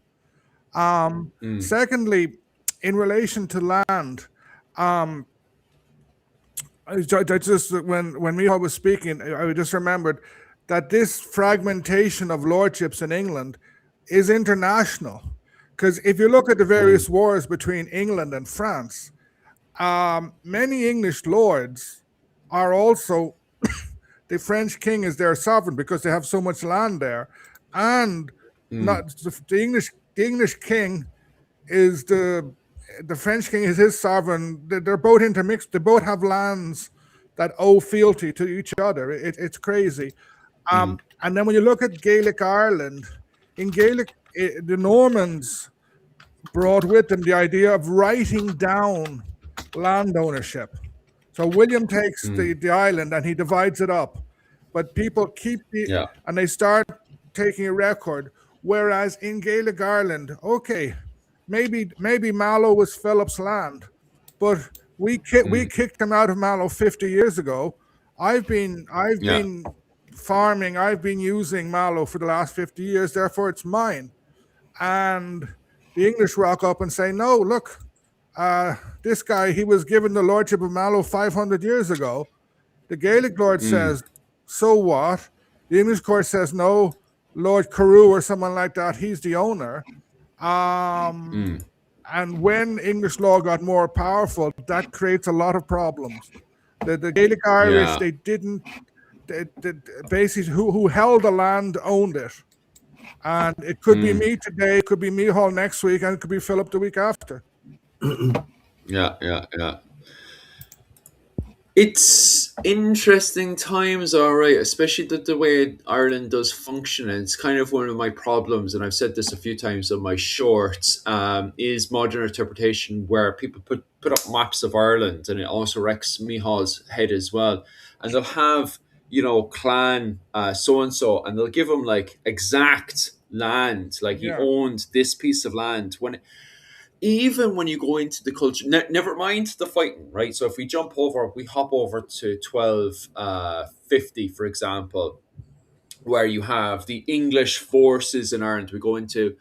Secondly, in relation to land, I just when Michal was speaking, I just remembered that this fragmentation of lordships in England is international. Because if you look at the various wars between England and France, many English lords are also the French king is their sovereign because they have so much land there, and not the English king is the French king is his sovereign. They're both intermixed. They both have lands that owe fealty to each other. It's crazy. And then when you look at Gaelic Ireland, in Gaelic, the Normans brought with them the idea of writing down land ownership. So William takes the island and he divides it up, but people keep and they start taking a record. Whereas in Gaelic Ireland, okay, maybe Mallow was Philip's land, but we kicked him out of Mallow 50 years ago. I've been farming. I've been using Mallow for the last 50 years, therefore it's mine. And the English rock up and say, no, look, this guy, he was given the lordship of Mallow 500 years ago. The Gaelic lord says, so what? The English court says, no, Lord Carew or someone like that, he's the owner. And when English law got more powerful, that creates a lot of problems. The Gaelic Irish, they didn't, basically who held the land owned it. And it could be me today, it could be Mihal next week, and it could be Philip the week after. Yeah. It's interesting times, all right, especially the way Ireland does function. And it's kind of one of my problems, and I've said this a few times on my shorts, is modern interpretation, where people put up maps of Ireland, and it also wrecks Mihal's head as well. And they'll have, clan so-and-so, and they'll give him, like, exact land, like he owned this piece of land. Even when you go into the culture, never mind the fighting, right? So if we hop over to 1250, for example, where you have the English forces in Ireland, we go into,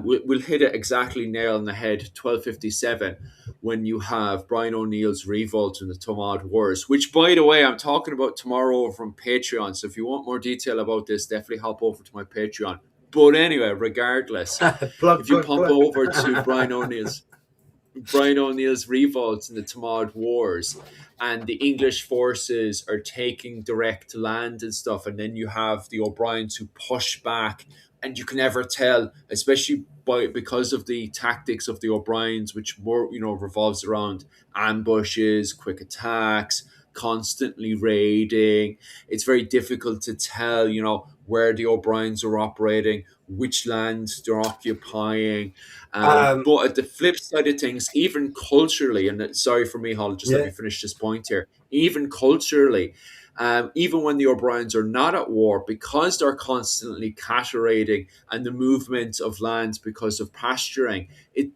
we'll hit it exactly nail on the head, 1257, when you have Brian O'Neill's Revolt and the Tomad Wars, which, by the way, I'm talking about tomorrow over from Patreon. So if you want more detail about this, definitely hop over to my Patreon. But anyway, regardless, if you pop over to Brian O'Neill's Revolts and the Tomad Wars, and the English forces are taking direct land and stuff, and then you have the O'Briens who push back, and you can never tell, especially because of the tactics of the O'Briens, which more revolves around ambushes, quick attacks, constantly raiding. It's very difficult to tell, where the O'Briens are operating, which lands they're occupying. But at the flip side of things, even culturally, and sorry for me, Hall, just let me finish this point here. Even culturally, even when the O'Briens are not at war, because they're constantly cattle raiding and the movement of lands because of pasturing,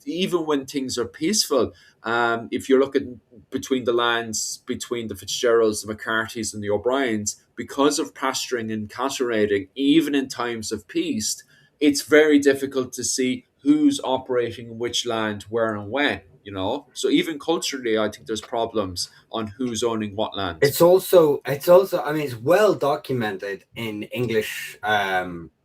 even when things are peaceful, if you're looking between the lands between the Fitzgeralds, the McCarthys, and the O'Briens, because of pasturing and cattle raiding, even in times of peace, it's very difficult to see who's operating in which land, where, and when. So even culturally, I think there's problems on who's owning what land. It's also I mean, it's well documented in English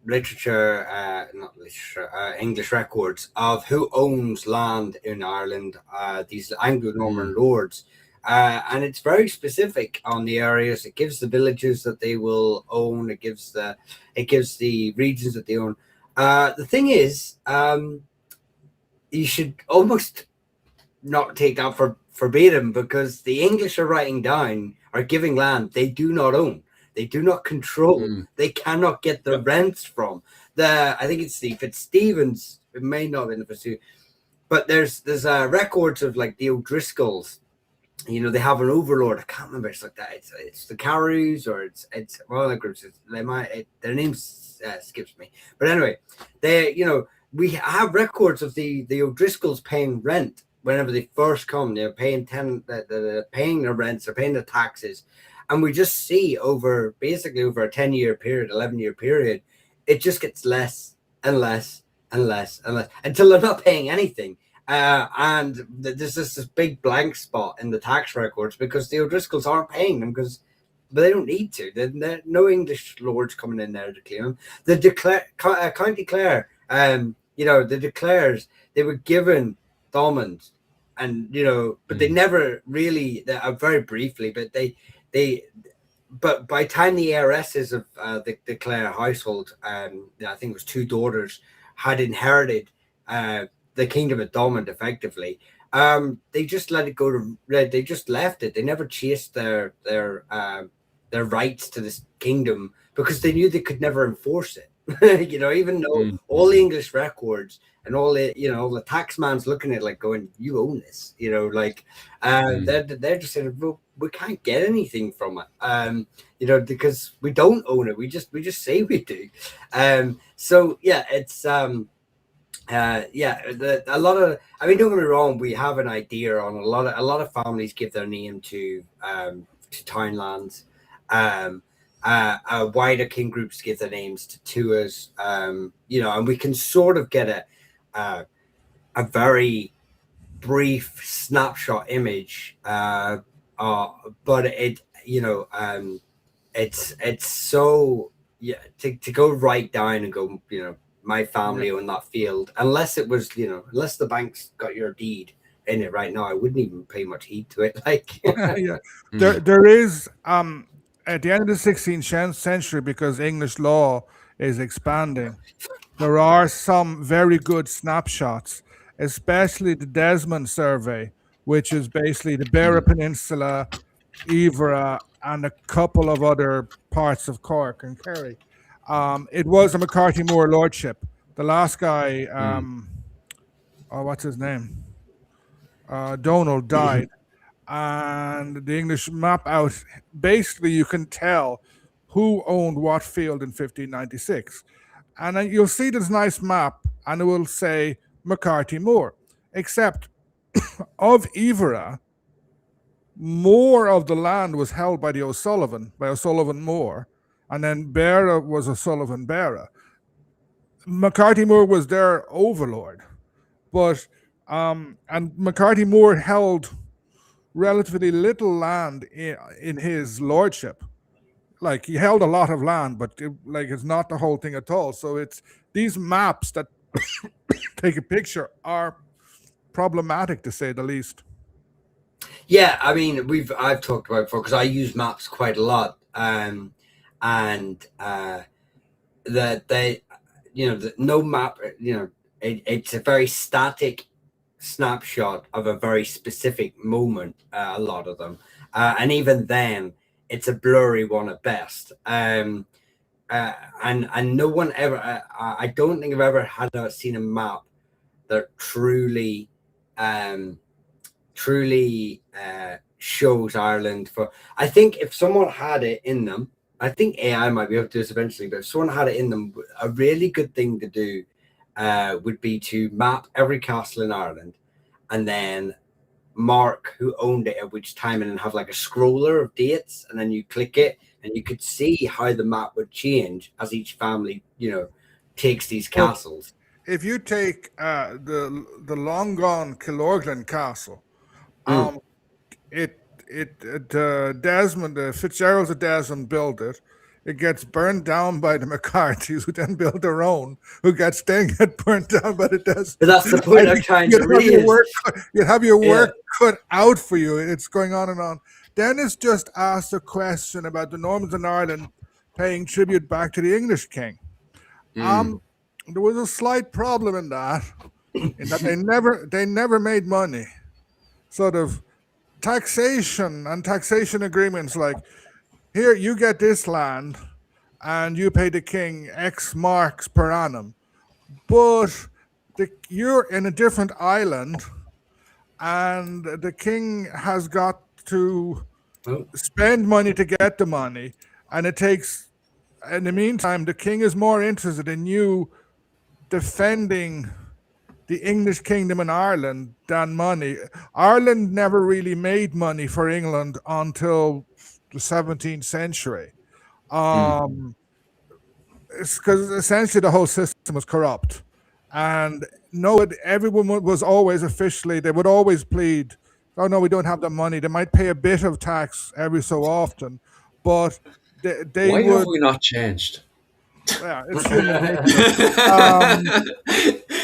literature, not literature, English records of who owns land in Ireland, these Anglo-Norman lords. And it's very specific on the areas. It gives the villages that they will own. It gives the regions that they own. The thing is, you should almost not take that for verbatim, because the English are giving land they do not own, they do not control, they cannot get the rents from. I think it's the Fitzstevens, it may not have been the Fitzstevens, but there's records of like the O'Driscolls. They have an overlord. I can't remember. It's like that. It's the Carews, or it's one of the groups. Their name skips me. But anyway, we have records of the O'Driscolls paying rent whenever they first come. They're paying they're paying their rents, they're paying the taxes, and we just see over a 10-year period, 11-year period, it just gets less and less and less and less until they're not paying anything. And there's this big blank spot in the tax records because the O'Driscolls aren't paying them but they don't need to. There's no English lords coming in there to claim them. The County Clare, the declares, they were given Thomond, and but they never really. Very briefly, but by the time the heiresses of the Clare household, I think it was 2 daughters, had inherited the kingdom of Thomond effectively, they just let it go they just left it. They never chased their rights to this kingdom because they knew they could never enforce it. Even though all the English records and all the taxman's looking at it like going, you own this, they're just saying, well, we can't get anything from it, because we don't own it. We just say we do. So yeah, it's a lot of, I mean, don't get me wrong, we have an idea on a lot of families give their name to townlands, wider kin groups give their names to tours, you know, and we can sort of get a very brief snapshot image, but it, you know, it's so, yeah, to go right down and go, you know, my family on that field, unless it was, you know, unless the bank's got your deed in it right now, I wouldn't even pay much heed to it. Like, Yeah, there is at the end of the 16th century, because English law is expanding, there are some very good snapshots, especially the Desmond survey, which is basically the Beara Peninsula, Evora, and a couple of other parts of Cork and Kerry. It was a McCarthy Moore lordship. The last guy, oh, what's his name? Donald died, and the English map out. Basically, you can tell who owned what field in 1596, and then you'll see this nice map, and it will say McCarthy Moore. Except of Evora, more of the land was held by O'Sullivan Moore, and then Beara was O'Sullivan Beara. McCarthy Moore was their overlord, but and McCarthy Moore held relatively little land in his lordship. Like, he held a lot of land, but it's not the whole thing at all. So it's these maps that take a picture are problematic, to say the least. yeah, I mean, I've talked about it before because I use maps quite a lot, and that they, you know, no map, you know, it's a very static snapshot of a very specific moment. A lot of them, and even then, it's a blurry one at best. And no one ever, I don't think I've ever seen a map that truly shows Ireland. For, I think if someone had it in them, I think AI might be able to do this eventually, but if someone had it in them, a really good thing to do would be to map every castle in Ireland and then mark who owned it at which time, and then have like a scroller of dates, and then you click it and you could see how the map would change as each family, you know, takes these castles. If you take the long gone Killorglin Castle, Desmond, Fitzgerald's of Desmond built it. It gets burned down by the McCarthys, who then build their own, who then get burnt down by the Desmond. But that's the point I'm trying to raise. You'd have your work cut out for you. It's going on and on. Dennis just asked a question about the Normans in Ireland paying tribute back to the English king. There was a slight problem in that they never made money. Sort of taxation and taxation agreements, like, here, you get this land and you pay the king X marks per annum, but you're in a different island and the king has got to spend money to get the money, and it takes, in the meantime, the king is more interested in you defending the English kingdom in Ireland than money. Ireland never really made money for England until the 17th century. It's because essentially the whole system was corrupt, and everyone was always officially, they would always plead, oh no, we don't have the money. They might pay a bit of tax every so often, but they Why would. have we not changed? Yeah, it's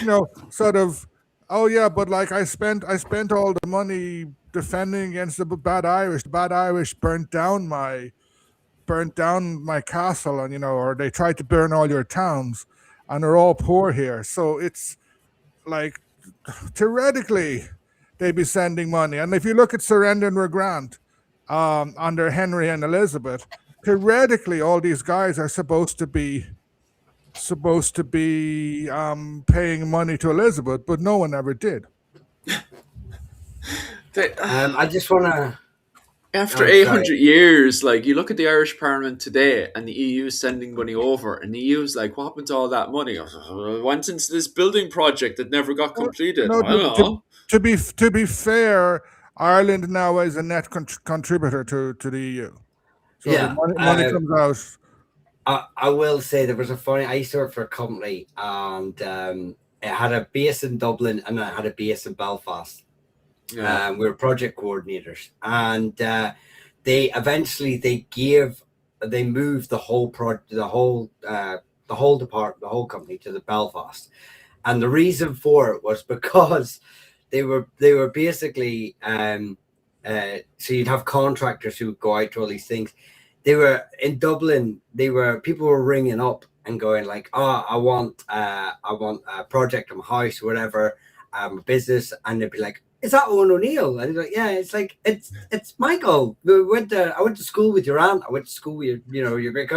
you know, sort of, oh yeah, but like I spent all the money defending against the bad Irish. The bad Irish burnt down my castle, and, you know, or they tried to burn all your towns, and they're all poor here. So it's like, theoretically they'd be sending money. And if you look at Surrender and Regrant under Henry and Elizabeth, theoretically all these guys are supposed to be paying money to Elizabeth, but no one ever did. I just want to, after 800 years, like, you look at the Irish Parliament today and the EU sending money over, and the EU's like, what happened to all that money? It went into this building project that never got completed. No, I don't know. To be fair, Ireland now is a net contributor to the EU. So the Yeah. money comes out. I will say there was a funny. I used to work for a company, and it had a base in Dublin and it had a base in Belfast. Yeah. We were project coordinators, and they eventually they moved the whole department, the whole company to the Belfast, and the reason for it was because they were basically so you'd have contractors who would go out to all these things. They were in Dublin. People were ringing up and going like, "Oh, I want a project on my house, or whatever, business," and they'd be like, "Is that Owen O'Neill?" And he's like, "Yeah." It's like it's Michael. I went to school with your aunt. I went to school with your great.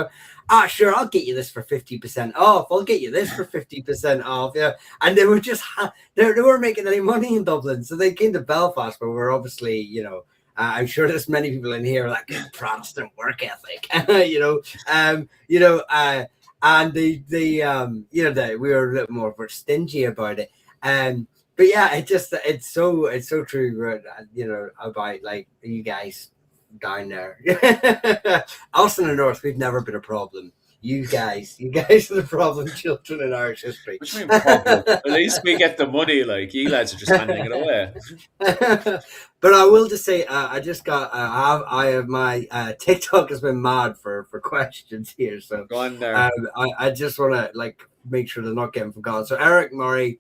Ah, sure, I'll get you this for 50% off. I'll get you this for 50% off. Yeah, and they were just they weren't making any money in Dublin, so they came to Belfast, but we're obviously I'm sure there's many people in here like Protestant work ethic, and we were a little more stingy about it. But yeah, it's so true, about like you guys down there. Us in the north, we've never been a problem. You guys are the problem children in Irish history. What do you mean problem? At least we get the money. Like you lads are just handing it away. But I will just say, I just got I have my TikTok has been mad for questions here, so Go on there. I just want to like make sure they're not getting forgotten. So Eric Murray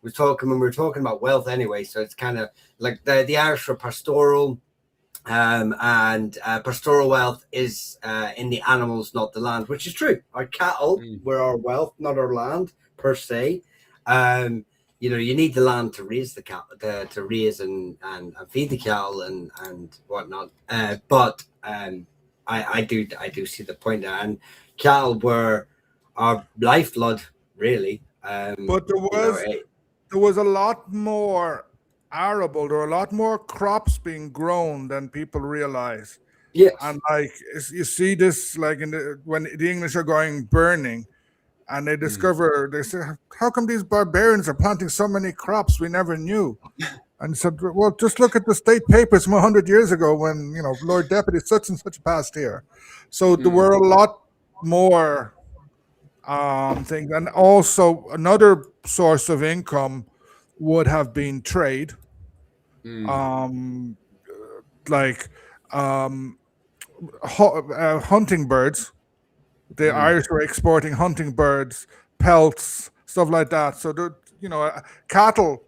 was talking when we were talking about wealth anyway, so it's kind of like the Irish are pastoral, and pastoral wealth is in the animals, not the land, which is true. Our cattle were our wealth, not our land per se. You need the land to raise the cattle, to raise and feed the cattle and whatnot. But I do see the point there, and cattle were our lifeblood, really. But there was a lot more arable. There were a lot more crops being grown than people realize. Yes. And like you see this, like when the English are going burning, and they discover, they say, "How come these barbarians are planting so many crops we never knew?" And said, "Well, just look at the state papers from 100 years ago when Lord Deputy such and such passed here." So there were a lot more things, and also another source of income would have been trade, like hunting birds. The Irish were exporting hunting birds, pelts, stuff like that. So cattle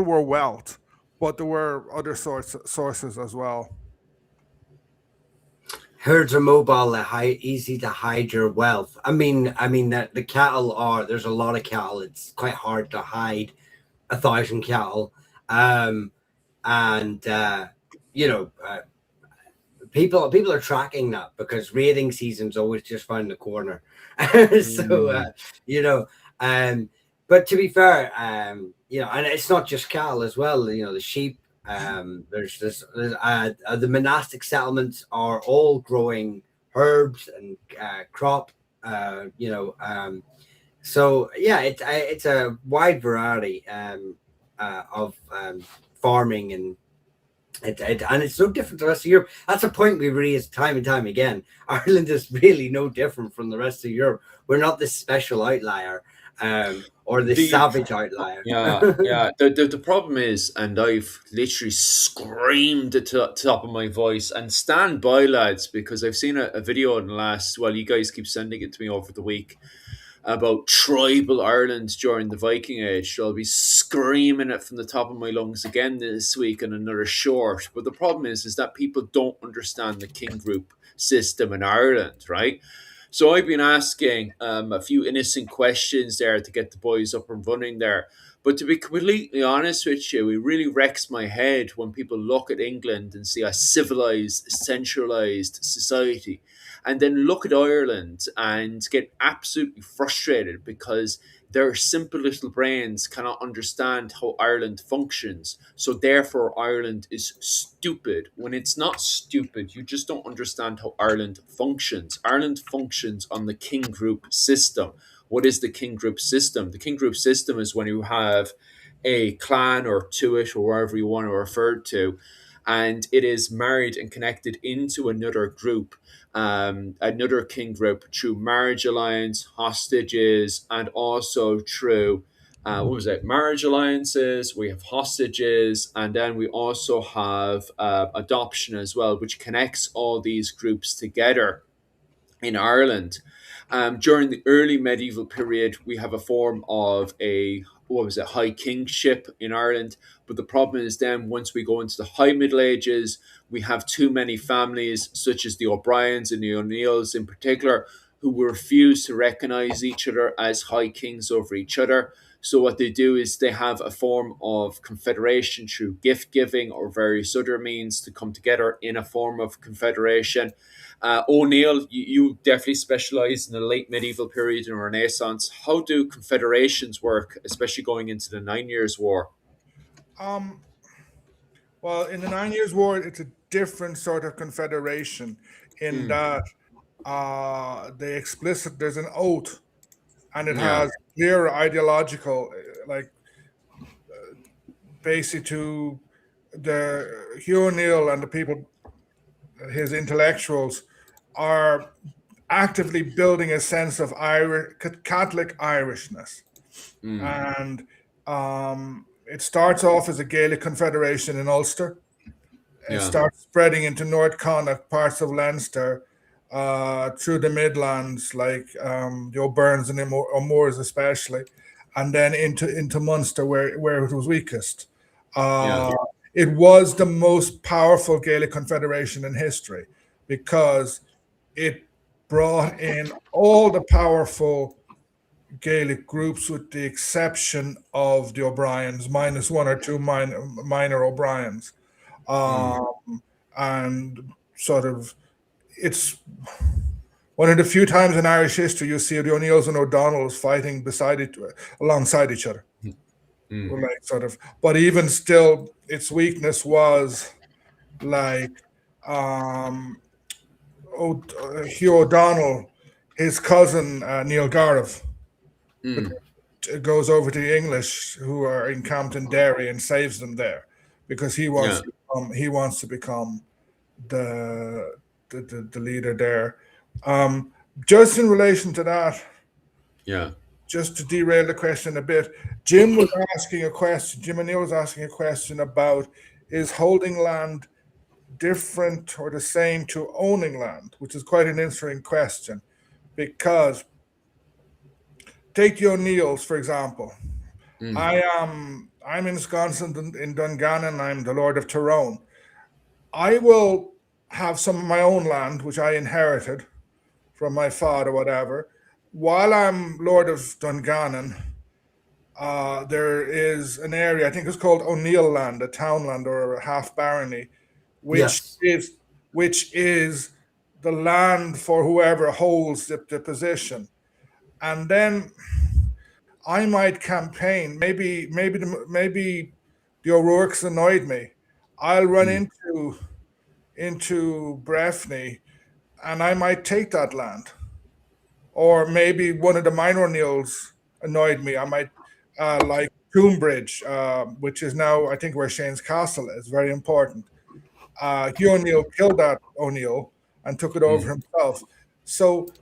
were wealth, but there were other sources as well. Herds are mobile, they're easy to hide your wealth. I mean that the cattle there's a lot of cattle. It's quite hard to hide 1,000 cattle. People are tracking that because raiding season's always just around the corner. But to be fair, and it's not just cattle as well. The sheep. There's the monastic settlements are all growing herbs and crop. So yeah, it's a wide variety of farming and it's no different to the rest of Europe. That's a point we raise time and time again. Ireland is really no different from the rest of Europe. We're not this special outlier. Or the savage outlier. Yeah. The problem is, and I've literally screamed at the top of my voice, and stand by, lads, because I've seen a video in the last, well, you guys keep sending it to me over the week, about tribal Ireland during the Viking Age. So I'll be screaming it from the top of my lungs again this week in another short. But the problem is that people don't understand the king group system in Ireland, right? So I've been asking a few innocent questions there to get the boys up and running there. But to be completely honest with you, it really wrecks my head when people look at England and see a civilized, centralized society, and then look at Ireland and get absolutely frustrated because their simple little brains cannot understand how Ireland functions. So therefore, Ireland is stupid. When it's not stupid, you just don't understand how Ireland functions. Ireland functions on the king group system. What is the king group system? The king group system is when you have a clan or tuat or wherever you want to refer to, and it is married and connected into another group, another king group, through marriage alliance, hostages, and also through what was it? Marriage alliances. We have hostages, and then we also have adoption as well, which connects all these groups together in Ireland. During the early medieval period, we have a form of a what was it, high kingship in Ireland. But the problem is then once we go into the high Middle Ages, we have too many families, such as the O'Briens and the O'Neills in particular, who refuse to recognize each other as high kings over each other. So what they do is they have a form of confederation through gift giving or various other means to come together in a form of confederation. O'Neill, you definitely specialize in the late medieval period and Renaissance. How do confederations work, especially going into the 9 Years' War? Um, well, in the 9 Years' War, it's a different sort of confederation in Mm, that there's an oath, and it yeah, has clear ideological, like basically to the Hugh O'Neill and the people, his intellectuals, are actively building a sense of Catholic Irishness, mm, and it starts off as a Gaelic confederation in Ulster. It yeah, starts spreading into North Connacht, parts of Leinster, through the Midlands, like the O'Byrnes and O'Moores especially, and then into Munster, where it was weakest. yeah, Uh, it was the most powerful Gaelic confederation in history because it brought in all the powerful Gaelic groups, with the exception of the O'Briens, minus one or two minor O'Briens. mm, And sort of, it's one of the few times in Irish history you see the O'Neills and O'Donnells fighting alongside each other. mm, Like sort of, but even still, its weakness was like um, Hugh O'Donnell, his cousin Neil Gareth, mm, goes over to the English who are encamped in Derry and saves them there because yeah, he wants to become the the leader there. Um, just in relation to that, yeah, just to derail the question a bit, Jim was asking a question. Jim O'Neill was asking a question about, is holding land different or the same to owning land, which is quite an interesting question because take the O'Neills for example. mm, I'm ensconced in Dungannon. I'm the Lord of Tyrone. I will have some of my own land, which I inherited from my father, whatever. While I'm Lord of Dungannon, there is an area, I think it's called O'Neill land, a townland or a half barony, which Yes. is which is the land for whoever holds the position. And then I might campaign. Maybe the O'Rourke's annoyed me. I'll run mm, into Breffni, and I might take that land. Or maybe one of the minor O'Neills annoyed me. I might like Coombridge, which is now I think where Shane's castle is. Very important. Hugh O'Neill killed that O'Neill and took it over mm, himself. So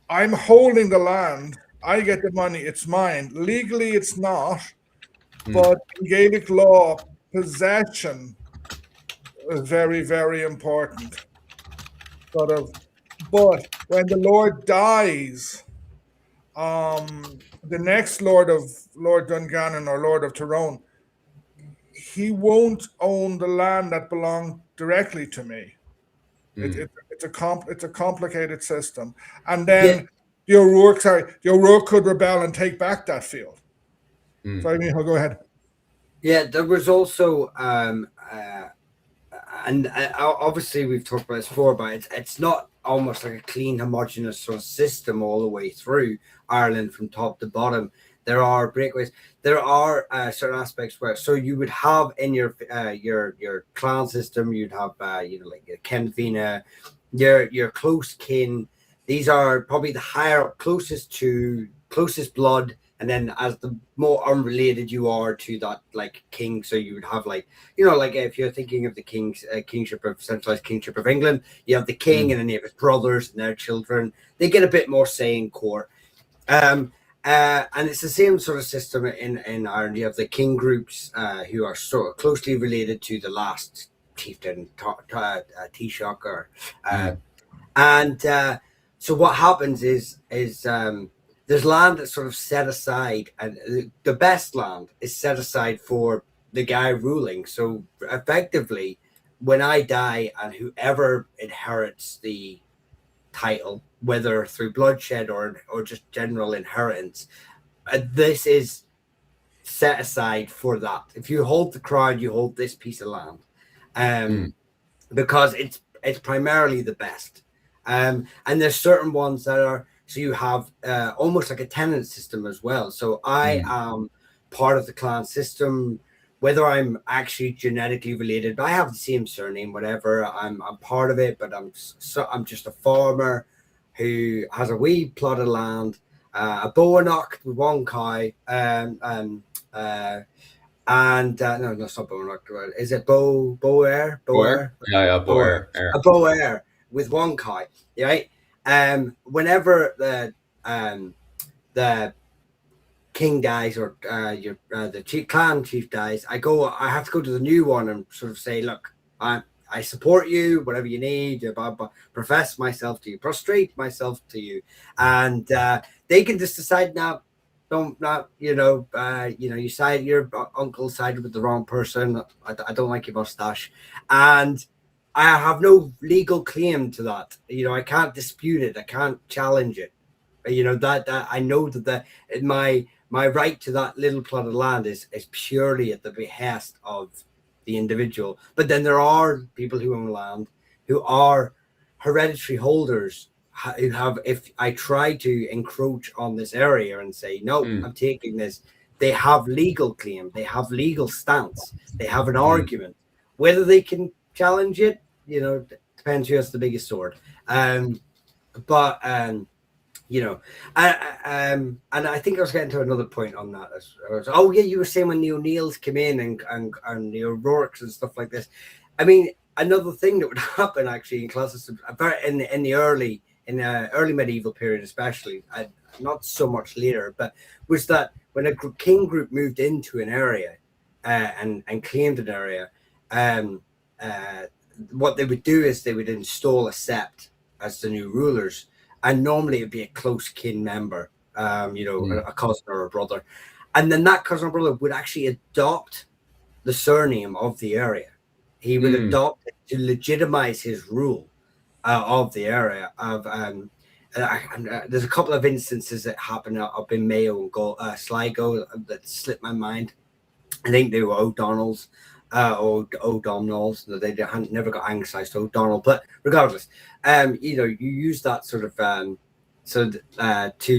I'm holding the land. I get the money. It's mine. Legally, it's not. mm, But in Gaelic law, possession is very, very important. Sort of. But when the Lord dies, the next Lord Dungannon or Lord of Tyrone, he won't own the land that belonged directly to me. mm, It's a complicated system, and Yeah. then the O'Rourke could rebel and take back that field. mm, Sorry, Michael, go ahead. Yeah. There was also and obviously we've talked about this before, but it's not almost like a clean, homogenous sort of system all the way through Ireland from top to bottom. There are breakaways. There are certain aspects where, so you would have in your clan system, you'd have like your Kenvina, your close kin. These are probably the higher, closest blood And then as the more unrelated you are to that like king, so you would have like, like if you're thinking of the kingship of centralized kingship of England, you have the king and then you have his brothers and their children. They get a bit more say in court. And it's the same sort of system in Ireland. You have the king groups who are sort of closely related to the last chieftain, Taoiseach, and so what happens is there's land that's sort of set aside, and the best land is set aside for the guy ruling. So effectively, when I die, and whoever inherits the title, whether through bloodshed or just general inheritance, this is set aside for that. If you hold the crown, you hold this piece of land, because it's primarily the best. And there's certain ones that are, so you have almost like a tenant system as well. So I am part of the clan system, whether I'm actually genetically related, but I have the same surname, whatever. I'm part of it, but I'm just a farmer who has a wee plot of land, a Bowennock with one cow, and no, it's not Bowennock. Is it Bower? Yeah, Boer. A Bower with one cow, right? Whenever the king dies, or the clan chief dies, I have to go to the new one and sort of say, look, I support you, whatever you need, profess myself to you, prostrate myself to you, and they can just decide now. Your uncle sided with the wrong person. I don't like your mustache, and I have no legal claim to that. I can't dispute it. I can't challenge it. That I know that my right to that little plot of land is purely at the behest of the individual. But then there are people who own land who are hereditary holders who have, if I try to encroach on this area and say, no, I'm taking this, they have legal claim, they have legal stance, they have an argument. Whether they can challenge it, depends who has the biggest sword. And I think I was getting to another point on that. You were saying when the O'Neills came in and the O'Rourke's and stuff like this. I mean, another thing that would happen actually in classes in the early medieval period, especially, not so much later, but was that when a king group moved into an area and claimed an area, what they would do is they would install a sept as the new rulers. And normally it'd be a close kin member, a cousin or a brother. And then that cousin or brother would actually adopt the surname of the area. He would adopt it to legitimize his rule of the area. There's a couple of instances that happened up in Mayo and Sligo that slipped my mind. I think they were O'Donnell's. O'Donnell's. They never got anglicized to O'Donnell, but regardless, you use that sort of to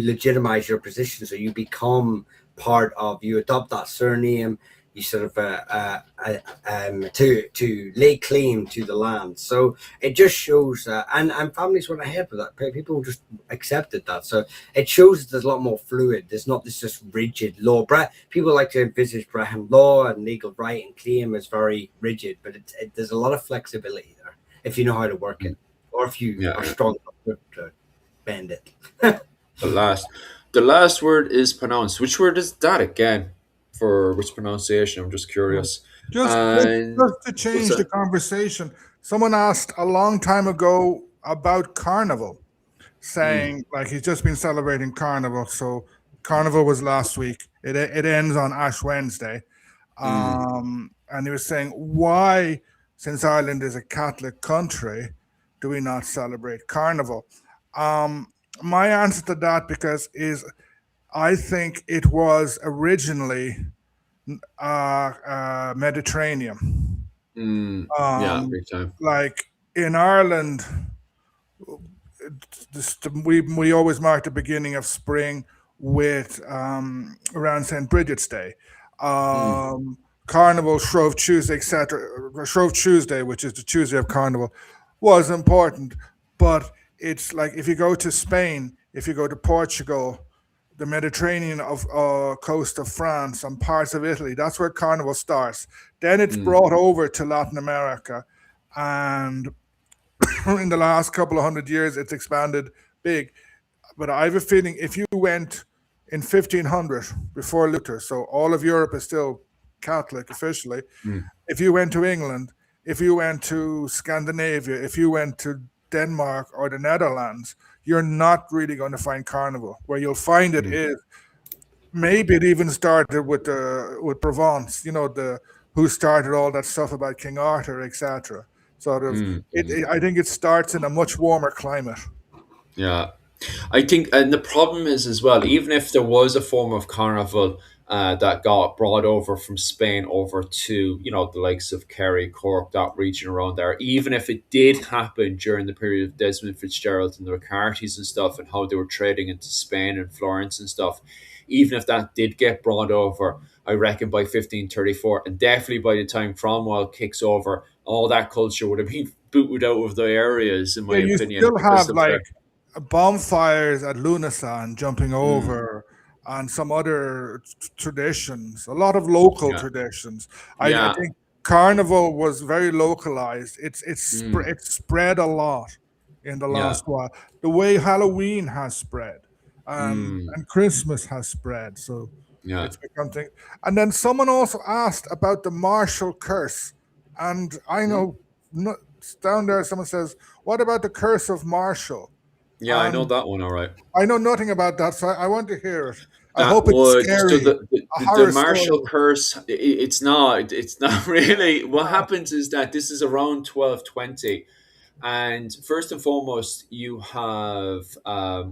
legitimize your position. So you become part of, you adopt that surname, you sort of to lay claim to the land. So it just shows, and families went ahead with that. People just accepted that. So it shows there's a lot more fluid. There's not this just rigid law. People like to envisage Brehon law and legal right and claim as very rigid, but there's a lot of flexibility there if you know how to work it, or if you are strong enough to bend it. The last word is pronounced. Which word is that again? For which pronunciation? I'm just curious. Just to change the conversation, someone asked a long time ago about Carnival, saying like he's just been celebrating Carnival. So Carnival was last week. It ends on Ash Wednesday, and he was saying, why, since Ireland is a Catholic country, do we not celebrate Carnival? My answer to that is I think it was originally Mediterranean. Big time. Like in Ireland, we always mark the beginning of spring with around St. Bridget's Day, Carnival, Shrove Tuesday, etc. Shrove Tuesday, which is the Tuesday of Carnival, was important, but it's like if you go to Spain, if you go to Portugal, the Mediterranean of coast of France and parts of Italy. That's where Carnival starts. Then it's Mm, brought over to Latin America, and in the last couple of 100 years, it's expanded big. But I have a feeling if you went in 1500 before Luther, so all of Europe is still Catholic officially. mm, If you went to England, if you went to Scandinavia, if you went to Denmark or the Netherlands, you're not really going to find Carnival. Where you'll find it mm, is maybe it even started with Provence, the who started all that stuff about King Arthur, etc. Sort of, mm. I think it starts in a much warmer climate. Yeah. I think, and the problem is as well, even if there was a form of carnival that got brought over from Spain over to, the likes of Kerry, Cork, that region around there, even if it did happen during the period of Desmond Fitzgerald and the Ricartis and stuff, and how they were trading into Spain and Florence and stuff, even if that did get brought over, I reckon by 1534, and definitely by the time Cromwell kicks over, all that culture would have been booted out of the areas, in my Yeah, you opinion, still because have of like the. bonfires at Lunasan jumping Mm, over and some other traditions, a lot of local yeah. traditions. I Yeah. think Carnival was very localized. Mm, It's spread a lot in the yeah. last while. The way Halloween has spread Mm, and Christmas has spread. So yeah. it's become thing. And then someone also asked about the martial curse. And I Mm. know no, down there someone says, what about the curse of Marshall? Yeah, I know And that one. All right. I know nothing about that, so I want to hear it. I That hope it's would so scary, a the horror martial story. curse. It's not. It's not really. What Ah, happens is that this is around 1220, and first and foremost, you have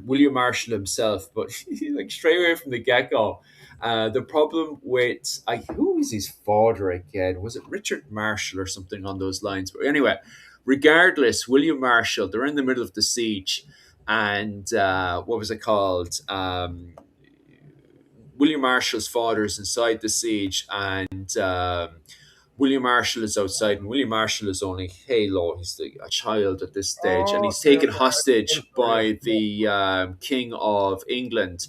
William Marshall himself, but like straight away from the get go. The problem with who was his father again? Was it Richard Marshall or something on those lines? But anyway, regardless, William Marshall. They're in the middle of the siege, and what was it called? William Marshall's father is inside the siege, and William Marshall is outside, and William Marshall is only Halo. He's a child at this stage, and he's okay, taken okay. I hostage saw you. by the King of England,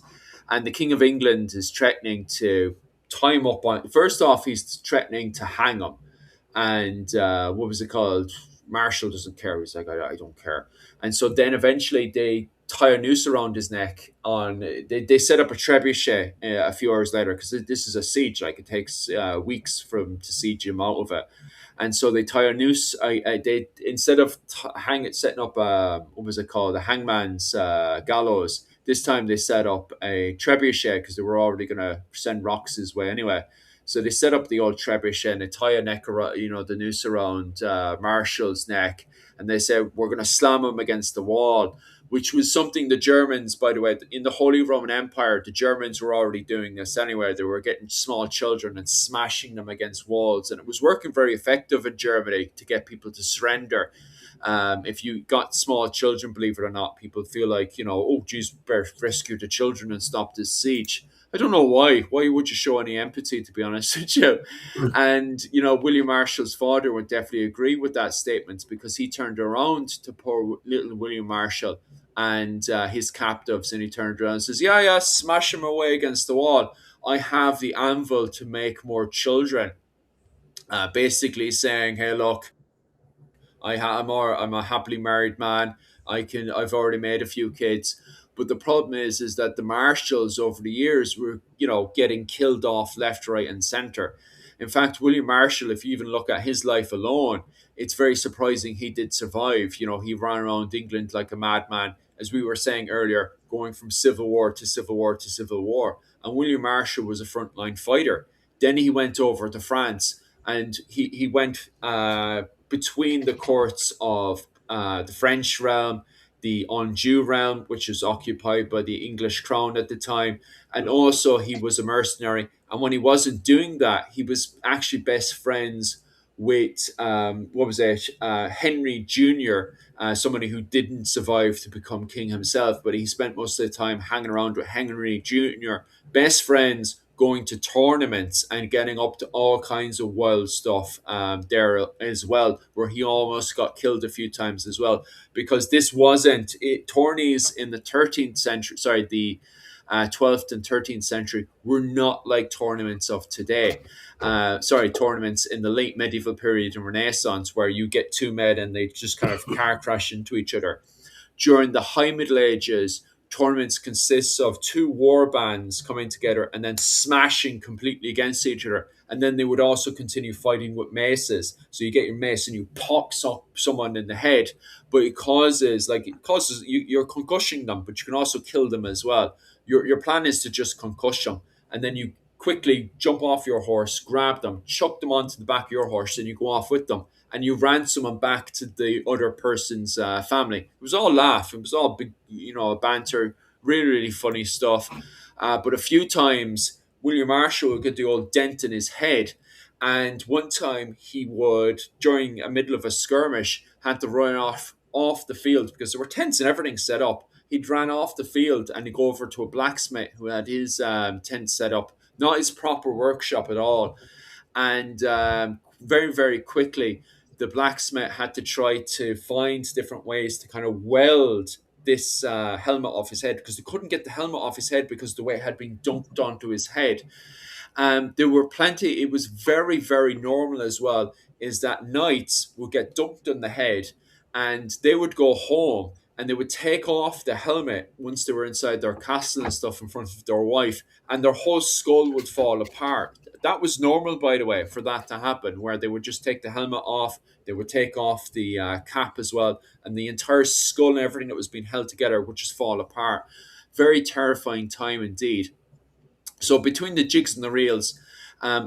and the King of England is threatening to tie him up on. First off, he's threatening to hang him, and what was it called? Marshall doesn't care. He's like, I don't care. And so then eventually they tie a noose around his neck. They set up a trebuchet a few hours later because this is a siege. Like it takes weeks from to siege him out of it. And so they tie a noose. They instead of setting up what was it called, a hangman's gallows. This time they set up a trebuchet because they were already going to send rocks his way anyway. So they set up the old trebuchet and they tie a neck around, the noose around Marshall's neck, and they say we're going to slam him against the wall, which was something the Germans, by the way, in the Holy Roman Empire, the Germans were already doing this anyway. They were getting small children and smashing them against walls, and it was working very effective in Germany to get people to surrender. If you got small children, believe it or not, people feel like, oh, geez, better rescue the children and stop this siege. I don't know why. Why would you show any empathy, to be honest with you? And, William Marshall's father would definitely agree with that statement because he turned around to poor little William Marshall and his captives, and he turned around and says, yeah, yeah, smash him away against the wall. I have the anvil to make more children. Basically saying, hey, look, I'm a happily married man. I've already made a few kids. But the problem is that the marshals over the years were, getting killed off left, right, and center. In fact, William Marshall, if you even look at his life alone, it's very surprising he did survive. He ran around England like a madman, as we were saying earlier, going from civil war to civil war to civil war. And William Marshall was a frontline fighter. Then he went over to France, and he went between the courts of the French realm, the Anjou realm, which was occupied by the English crown at the time, and also he was a mercenary. And when he wasn't doing that, he was actually best friends with what was it, Henry Jr., somebody who didn't survive to become king himself, but he spent most of the time hanging around with Henry Jr., best friends, going to tournaments and getting up to all kinds of wild stuff there as well, where he almost got killed a few times as well, because this wasn't it. Tourneys in the 13th century, sorry, the 12th and 13th century were not like tournaments of today. Tournaments in the late medieval period and Renaissance, where you get two men and they just kind of car crash into each other. During the High Middle Ages, tournaments consists of two war bands coming together and then smashing completely against each other. And then they would also continue fighting with maces. So you get your mace and you pox up someone in the head, but you're concussing them, but you can also kill them as well. Your plan is to just concuss them, and then you quickly jump off your horse, grab them, chuck them onto the back of your horse, and you go off with them. And you ransom them back to the other person's family. It was all laugh. It was all big, banter, really, really funny stuff. But a few times, William Marshall would get the old dent in his head. And one time he would, during a middle of a skirmish, had to run off the field because there were tents and everything set up. He'd ran off the field and he'd go over to a blacksmith who had his tent set up, not his proper workshop at all. And very, very quickly, the blacksmith had to try to find different ways to kind of weld this helmet off his head, because they couldn't get the helmet off his head because the way it had been dumped onto his head. There were plenty, it was very, very normal as well, is that knights would get dumped on the head and they would go home and they would take off the helmet once they were inside their castle and stuff in front of their wife, and their whole skull would fall apart. That was normal, by the way, for that to happen, where they would just take the helmet off, they would take off the cap as well, and the entire skull and everything that was being held together would just fall apart. Very terrifying time indeed. So between the jigs and the reels, a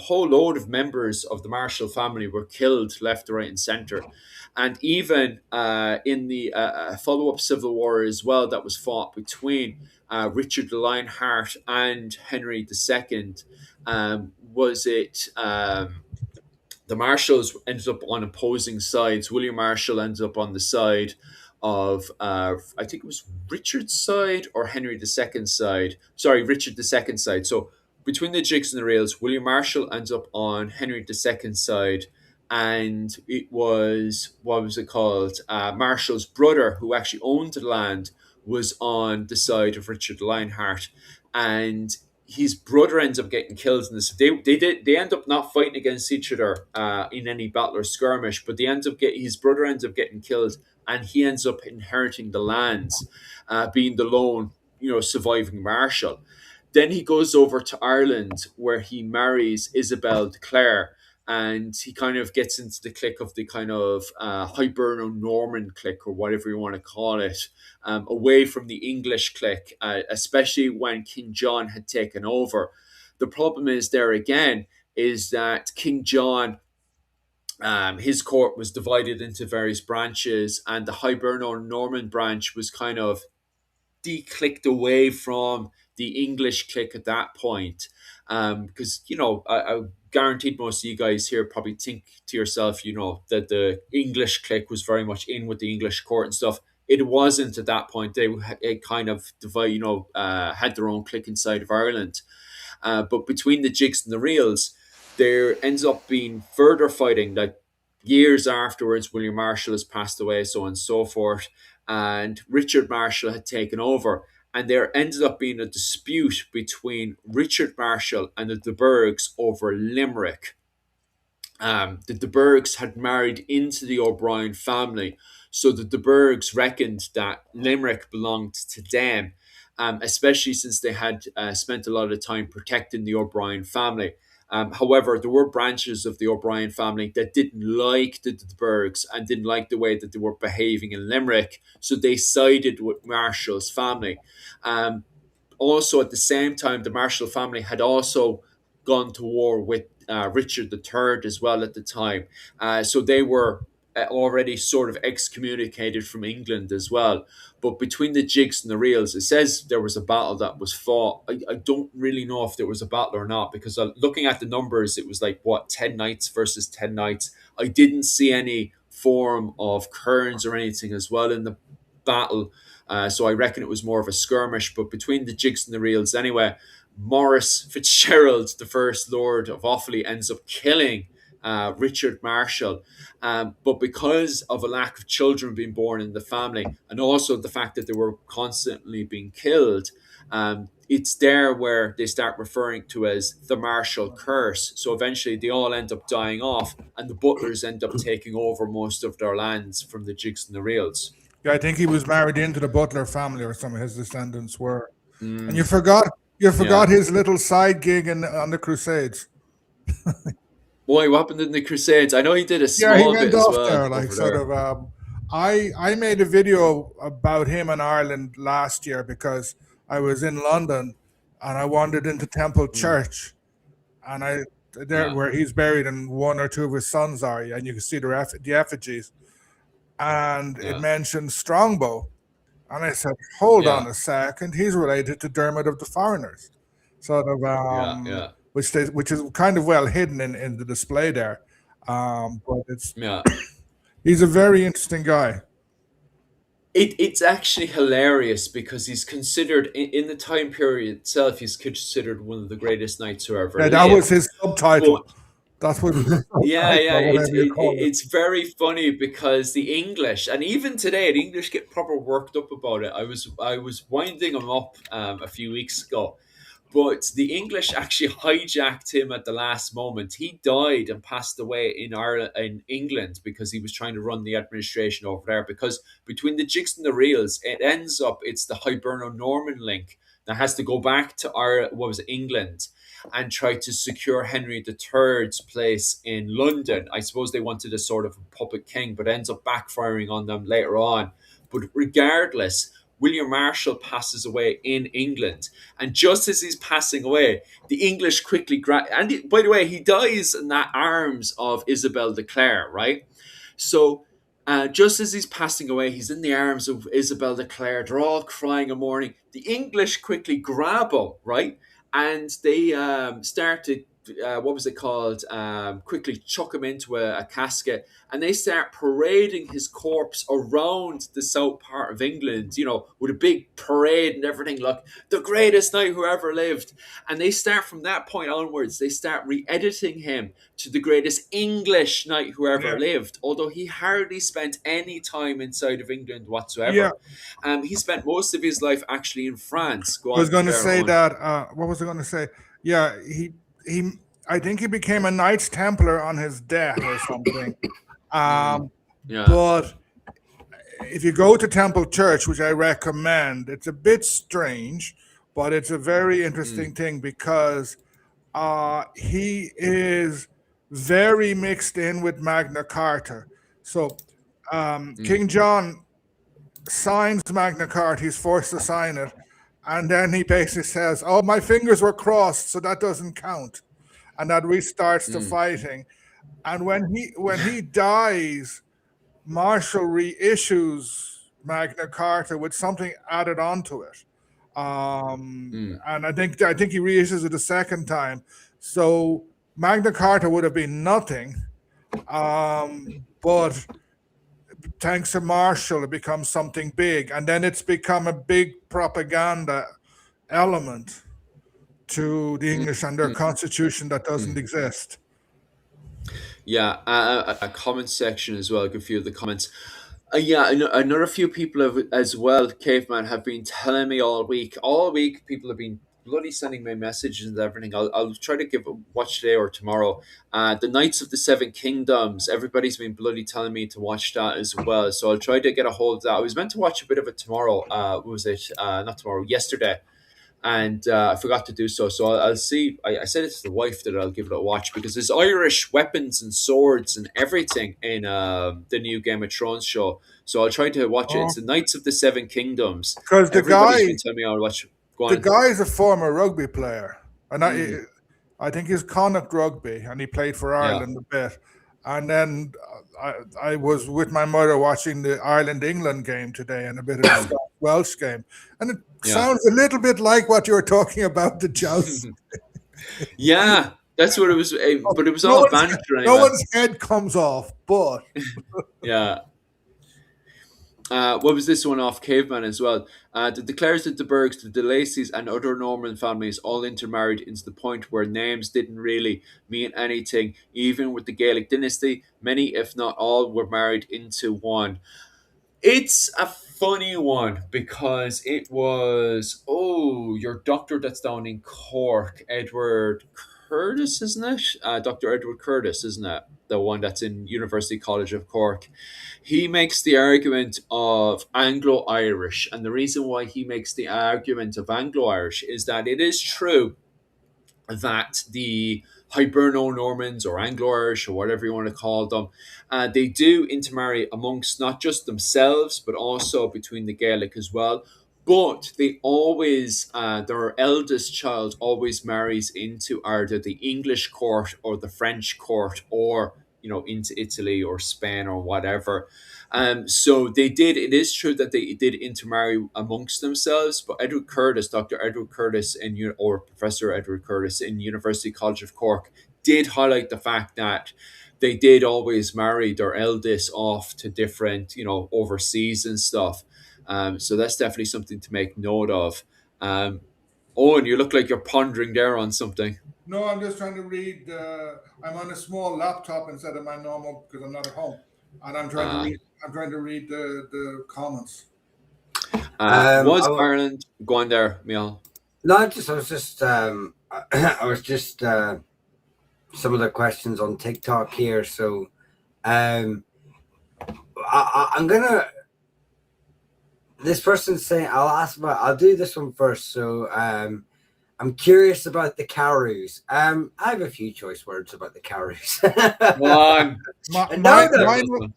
whole load of members of the Marshall family were killed left, right, and centre. And even in the follow-up civil war as well that was fought between Richard the Lionheart and Henry II, the Marshalls ended up on opposing sides. William Marshall ended up on the side of, I think it was Richard's side or Henry II's side. Sorry, Richard II's side. So between the jigs and the reels, William Marshall ends up on Henry II's side. And it was, what was it called? Marshall's brother, who actually owned the land, was on the side of Richard the Lionheart. And his brother ends up getting killed in this. They end up not fighting against each other in any battle or skirmish, but his brother ends up getting killed, and he ends up inheriting the lands, being the lone surviving marshal. Then he goes over to Ireland, where he marries Isabel de Clare, and he kind of gets into the clique of the kind of Hiberno-Norman clique, or whatever you want to call it, away from the English clique, especially when King John had taken over. The problem is there again is that King John, his court was divided into various branches, and the Hiberno-Norman branch was kind of de-clicked away from the English clique at that point. Because, I guaranteed most of you guys here probably think to yourself, that the English clique was very much in with the English court and stuff. It wasn't at that point. They kind of had their own clique inside of Ireland. But between the jigs and the reels, there ends up being further fighting, like years afterwards. William Marshall has passed away, so on and so forth, and Richard Marshall had taken over. And there ended up being a dispute between Richard Marshall and the de Burghs over Limerick. The de Burghs had married into the O'Brien family, so the de Burghs reckoned that Limerick belonged to them, especially since they had spent a lot of time protecting the O'Brien family. However, there were branches of the O'Brien family that didn't like the de Burghs and didn't like the way that they were behaving in Limerick, so they sided with Marshall's family. Also, at the same time, the Marshall family had also gone to war with Richard III as well at the time. So they were already sort of excommunicated from England as well. But between the jigs and the reels, it says there was a battle that was fought. I don't really know if there was a battle or not, because looking at the numbers, it was like, 10 knights versus 10 knights. I didn't see any form of kerns or anything as well in the battle. So I reckon it was more of a skirmish. But between the jigs and the reels, anyway, Maurice Fitzgerald, the first Lord of Offaly, ends up killing Richard Marshall. But because of a lack of children being born in the family, and also the fact that they were constantly being killed, it's there where they start referring to as the Marshall curse. So eventually they all end up dying off, and the butlers end up taking over most of their lands from the Jigs and the Reels. Yeah, I think he was married into the Butler family, or some of his descendants were. And you Mm, forgot yeah. his little side gig on the Crusades. Boy, what happened in the Crusades? I know he did a Yeah, he small bit went as off well there, like over sort there. of. I made a video about him in Ireland last year because I was in London and I wandered into Temple Mm, Church, and I there yeah, where he's buried and one or two of his sons are, and you can see the effigies, and it yeah, mentioned Strongbow, and I said, hold on yeah, a second, he's related to Dermot of the Foreigners, sort of, yeah, yeah, which is kind of well hidden in the display there, but it's yeah. he's a very interesting guy. It's actually hilarious because he's considered in the time period itself. He's considered one of the greatest knights who ever Yeah, that was lived. his subtitle. But That's what his yeah, subtitle, yeah, or whatever you call it. it's very funny because the English, and even today, the English get proper worked up about it. I was winding them up a few weeks ago, but the English actually hijacked him at the last moment. He died and passed away in Ireland, in England, because he was trying to run the administration over there. Because between the jigs and the reels, it ends up it's the Hiberno-Norman link that has to go back to Ireland, what was it, England, and try to secure Henry III's place in London. I suppose they wanted a sort of a puppet king, but ends up backfiring on them later on. But regardless, William Marshall passes away in England, and just as he's passing away, the English quickly by the way, he dies in the arms of Isabel de Clare, right? So, just as he's passing away, he's in the arms of Isabel de Clare. They're all crying and mourning. The English quickly grab him, right? And they start to, what was it called? Quickly chuck him into a casket, and they start parading his corpse around the south part of England, with a big parade and everything, like the greatest knight who ever lived. And they start from that point onwards, they start re editing him to the greatest English knight who Yeah, ever lived, although he hardly spent any time inside of England yeah. whatsoever. He spent most of his life actually in France. Go I was on, going to fare say on. that. What was I going to say? Yeah, he. I think he became a Knights Templar on his death or something. Mm, Um, yeah. but if you go to Temple Church, which I recommend, it's a bit strange, but it's a very Mm, interesting thing because he is very mixed in with Magna Carta. So mm, King John signs Magna Carta, he's forced to sign it, and then he basically says, "Oh, my fingers were crossed, so that doesn't count," and that restarts the mm, fighting. And when he dies, Marshall reissues Magna Carta with something added onto it, mm, and I think he reissues it a second time. So Magna Carta would have been nothing, but thanks to Marshall, it becomes something big, and then it's become a big propaganda element to the mm, English and their mm, constitution that doesn't mm. exist. Yeah, a comment section as well. A good few of the comments. Yeah, another few people have as well. Caveman have been telling me all week. All week, people have been bloody sending me messages and everything. I'll try to give a watch today or tomorrow. The Knights of the Seven Kingdoms. Everybody's been bloody telling me to watch that as well. So I'll try to get a hold of that. I was meant to watch a bit of it tomorrow. What was it? Not tomorrow. Yesterday, and I forgot to do so. So I'll see. I said it to the wife that I'll give it a watch because there's Irish weapons and swords and everything in the new Game of Thrones show. So I'll try to watch it. Oh, It's the Knights of the Seven Kingdoms. because Everybody's been telling me I'll watch. Go the on. guy is a former rugby player, and Mm, I think he's Connacht rugby, and he played for yeah, Ireland a bit. And then I was with my mother watching the Ireland England game today and a bit of the Scottish Welsh game, and it yeah, sounds a little bit like what you were talking about the joust. yeah. That's what it was. But it was No all one's banter no anyway. one's head comes off, but Yeah. What was this one off Caveman as well? The Declares, the De Burghs, the De Lacys, and other Norman families all intermarried into the point where names didn't really mean anything. Even with the Gaelic dynasty, many, if not all, were married into one. It's a funny one because it was your doctor that's down in Cork, Edward Curtis, isn't it? Dr. Edward Curtis, isn't it? The one that's in University College of Cork. He makes the argument of Anglo Irish, and the reason why he makes the argument of Anglo Irish is that it is true that the Hiberno-Normans or Anglo-Irish or whatever you want to call them, they do intermarry amongst not just themselves but also between the Gaelic as well. But they always, their eldest child always marries into either the English court or the French court, or into Italy or Spain or whatever. So they did. It is true that they did intermarry amongst themselves. But Edward Curtis, Dr. Edward Curtis, or Professor Edward Curtis in University College of Cork, did highlight the fact that they did always marry their eldest off to different, overseas and stuff. So that's definitely something to make note of. Owen, you look like you're pondering there on something. No, I'm just trying to read. I'm on a small laptop instead of my normal because I'm not at home, and I'm trying to read. I'm trying to read the comments. Was Ireland going there, Mial? No, I was just some of the questions on TikTok here. So, I'm gonna. This person's saying I'll do this one first. So, I'm curious about the Cowries. I have a few choice words about the Cowries.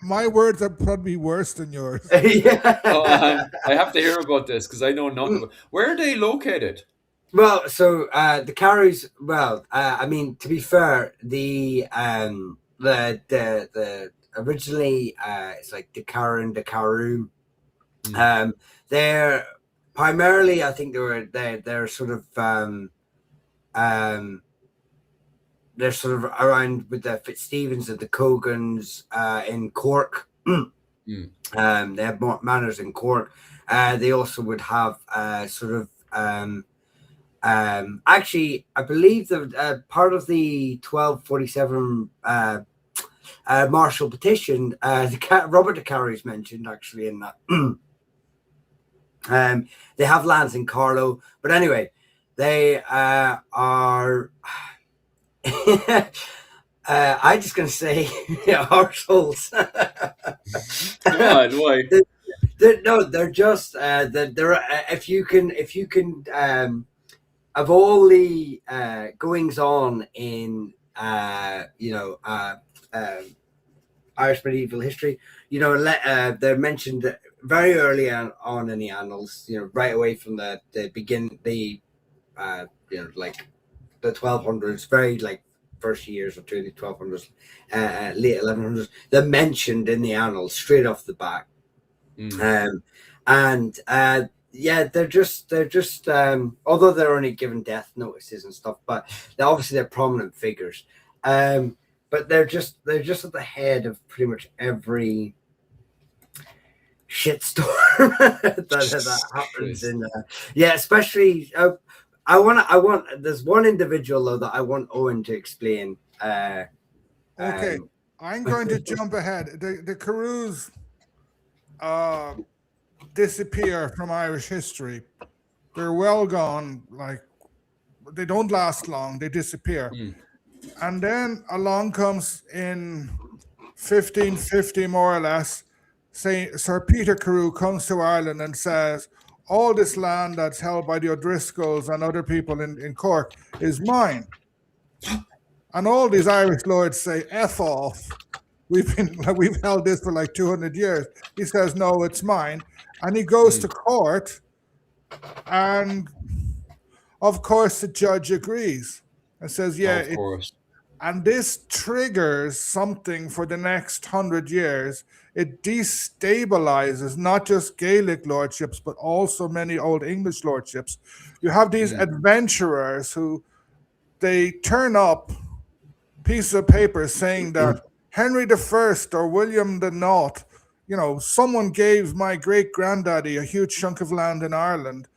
My words are probably worse than yours. Yeah. I have to hear about this because I know nothing about. Where are they located? Well, so the Cowries. Well, I mean, to be fair, the originally it's like the Caron, the Caroom. They're primarily, I think they're sort of they're sort of around with the Fitzstevens and the Cogans in Cork. They have more manors in Cork. They also would have sort of actually, I believe that part of the 1247 Marshall petition, Robert de Carey's mentioned actually in that. They have lands in Carlow, but anyway, they are. I'm just going to say arseholes. Why? They're just they're if you can of all the goings on in Irish medieval history, they're mentioned very early on in the annals, right away from the like the 1200s, very like first years or two, the 1200s, late 1100s. They're mentioned in the annals straight off the bat. They're just although they're only given death notices and stuff, but they're prominent figures. But they're just at the head of pretty much every shitstorm that happens in especially I want there's one individual though that I want Owen to explain. Okay, I'm going to jump ahead. The Carews disappear from Irish history. They're well gone. Like, they don't last long. They disappear. And then along comes in 1550, more or less, Sir Peter Carew comes to Ireland and says, all this land that's held by the O'Driscolls and other people in Cork is mine. And all these Irish lords say, F off. We've held this for like 200 years. He says, no, it's mine. And he goes to court, and of course the judge agrees and says, yeah, of course. And this triggers something for the next 100 years. It destabilizes not just Gaelic lordships, but also many Old English lordships. You have these adventurers who they turn up piece of paper saying that Henry I or William the Naught someone gave my great granddaddy a huge chunk of land in Ireland.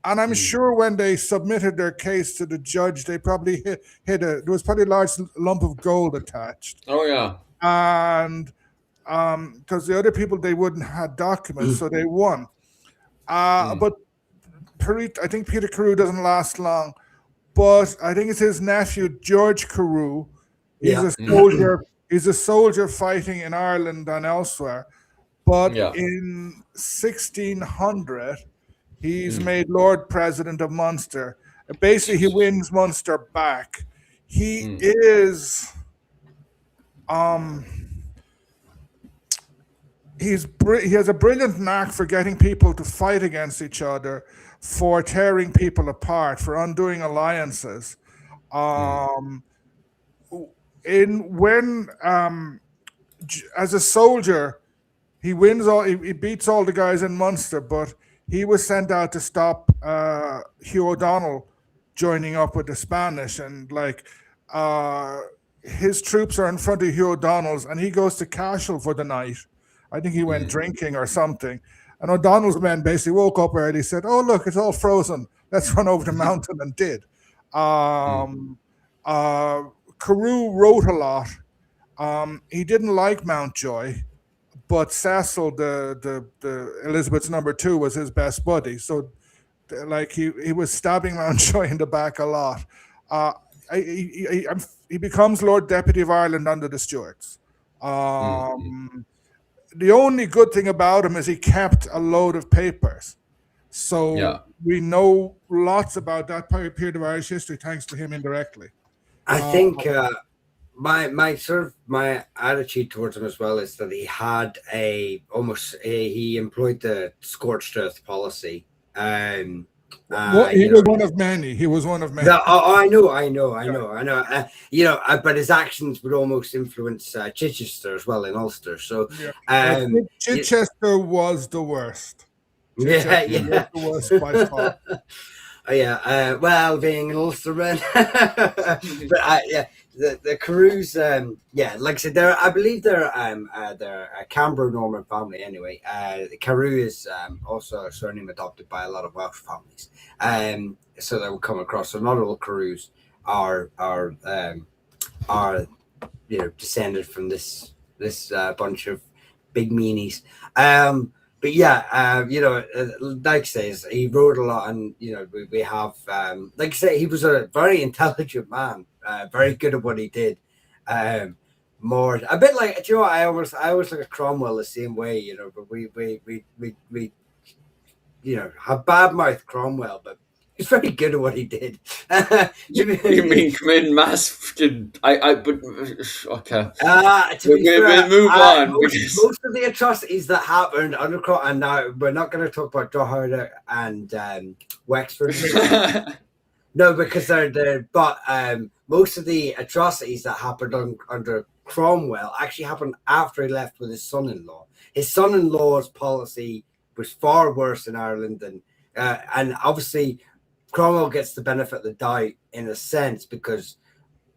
And I'm Mm. sure when they submitted their case to the judge, they probably there was probably a large lump of gold attached. Oh yeah. And because the other people, they wouldn't have documents, so they won. But I think Peter Carew doesn't last long. But I think it's his nephew George Carew. He's Yeah. a soldier. He's a soldier fighting in Ireland and elsewhere. But Yeah. in 1600, he's made Lord President of Munster. Basically, he wins Munster back. He is he has a brilliant knack for getting people to fight against each other, for tearing people apart, for undoing alliances. Um, in when As a soldier, he wins he beats all the guys in Munster, but he was sent out to stop Hugh O'Donnell joining up with the Spanish, and his troops are in front of Hugh O'Donnell's, and he goes to Cashel for the night. I think he went drinking or something. And O'Donnell's men basically woke up early, said, "Oh look, it's all frozen. Let's run over the mountain," and did. Carew wrote a lot. He didn't like Mountjoy, but Cecil, the Elizabeth's number two, was his best buddy. So, he was stabbing Mountjoy in the back a lot. He becomes Lord Deputy of Ireland under the Stuarts. The only good thing about him is he kept a load of papers. So we know lots about that period of Irish history thanks to him indirectly. I think my attitude towards him as well is that he had he employed the scorched earth policy. He was one of many. He was one of many. I know. But his actions would almost influence Chichester as well in Ulster. So, Chichester was the worst. Chichester was the worst by far. Well, being an Ulsterman, but the Carews, like I said, I believe they're a Cambro-Norman family anyway. Carew is also a surname adopted by a lot of Welsh families, so that will come across. So not all Carews are descended from this bunch of big meanies. But like says, he wrote a lot, and we have, like I say, he was a very intelligent man, very good at what he did. A bit like, I always look at Cromwell the same way, but we have badmouthed Cromwell, but he's very good at what he did. You mean come in mass? Okay. We'll move on. Most of the atrocities that happened under Cromwell, and now we're not going to talk about Drogheda and Wexford. No, because but most of the atrocities that happened under Cromwell actually happened after he left with his son-in-law. His son-in-law's policy was far worse in Ireland than, and obviously Cromwell gets the benefit of the doubt in a sense because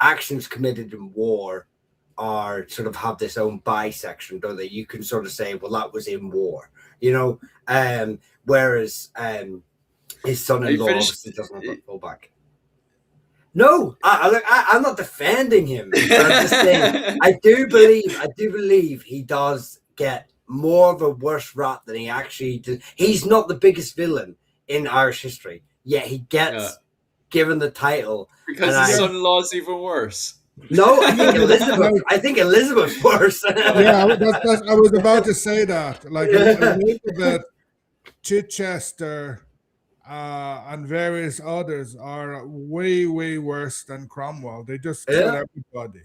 actions committed in war are sort of have this own bisection, don't they? You can sort of say, well, that was in war, whereas his son-in-law obviously doesn't fall back. No, I'm not defending him. But I'm just saying, I do believe he does get more of a worse rap than he actually did. He's not the biggest villain in Irish history, yet he gets given the title. Because his son-in-law's even worse. No, I think Elizabeth's worse. I was about to say that. Like Elizabeth, Chichester, and various others are way, way worse than Cromwell. They just kill everybody.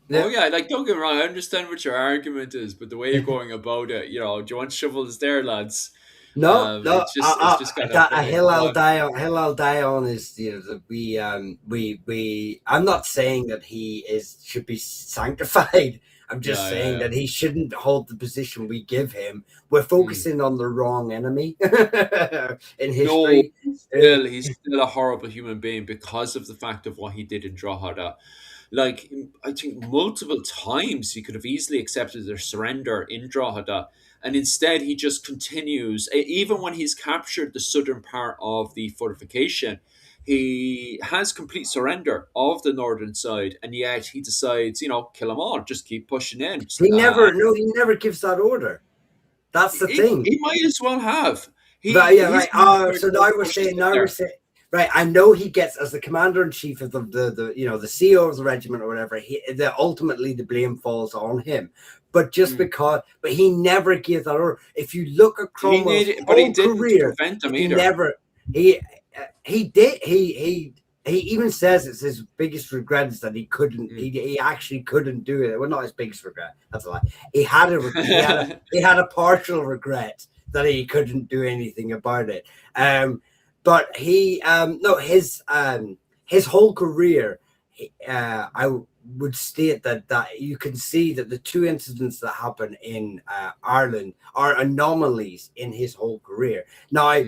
Yeah. Oh yeah, like don't get me wrong, I understand what your argument is, but the way you're going about it, do you want shovels there, lads? No, it's just a hill I'll die on is we I'm not saying that he should be sanctified. I'm just saying that he shouldn't hold the position we give him. We're focusing on the wrong enemy in history. No, he's still a horrible human being because of the fact of what he did in Drogheda. like I think multiple times he could have easily accepted their surrender in Drogheda, and instead he just continues. Even when he's captured the southern part of the fortification, he has complete surrender of the northern side, and yet he decides, kill them all, just keep pushing in. He never gives that order. That's the thing. He might as well have. Right, yeah, He's right. So now we're pushes saying, it right. I know he gets, as the commander in chief of the CEO of the regiment or whatever. Ultimately the blame falls on him, but but he never gave that order. If you look at Cromwell's whole career, prevent him he either. never he did he even says it's his biggest regret is that he couldn't. He actually couldn't do it. Well, not his biggest regret. That's a lie. He had a partial regret that he couldn't do anything about it. But his whole career, I would state that you can see that the two incidents that happen in Ireland are anomalies in his whole career. Now,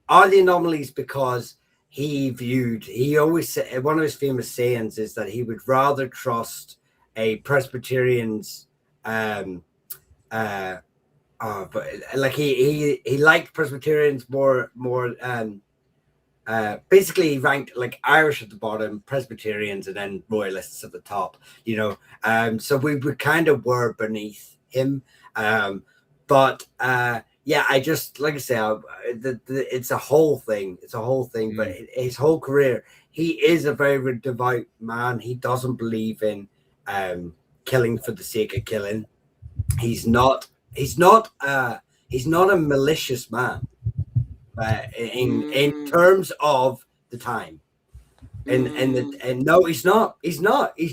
are the anomalies because he always said, one of his famous sayings is that he would rather trust a Presbyterian's but like he liked Presbyterians more basically he ranked like Irish at the bottom, Presbyterians, and then Royalists at the top, so we kind of were beneath him, but yeah, I just, like I say, it's a whole thing. But his whole career, he is a very devout man. He doesn't believe in killing for the sake of killing. He's not a malicious man in terms of the time. And no, he's not. He's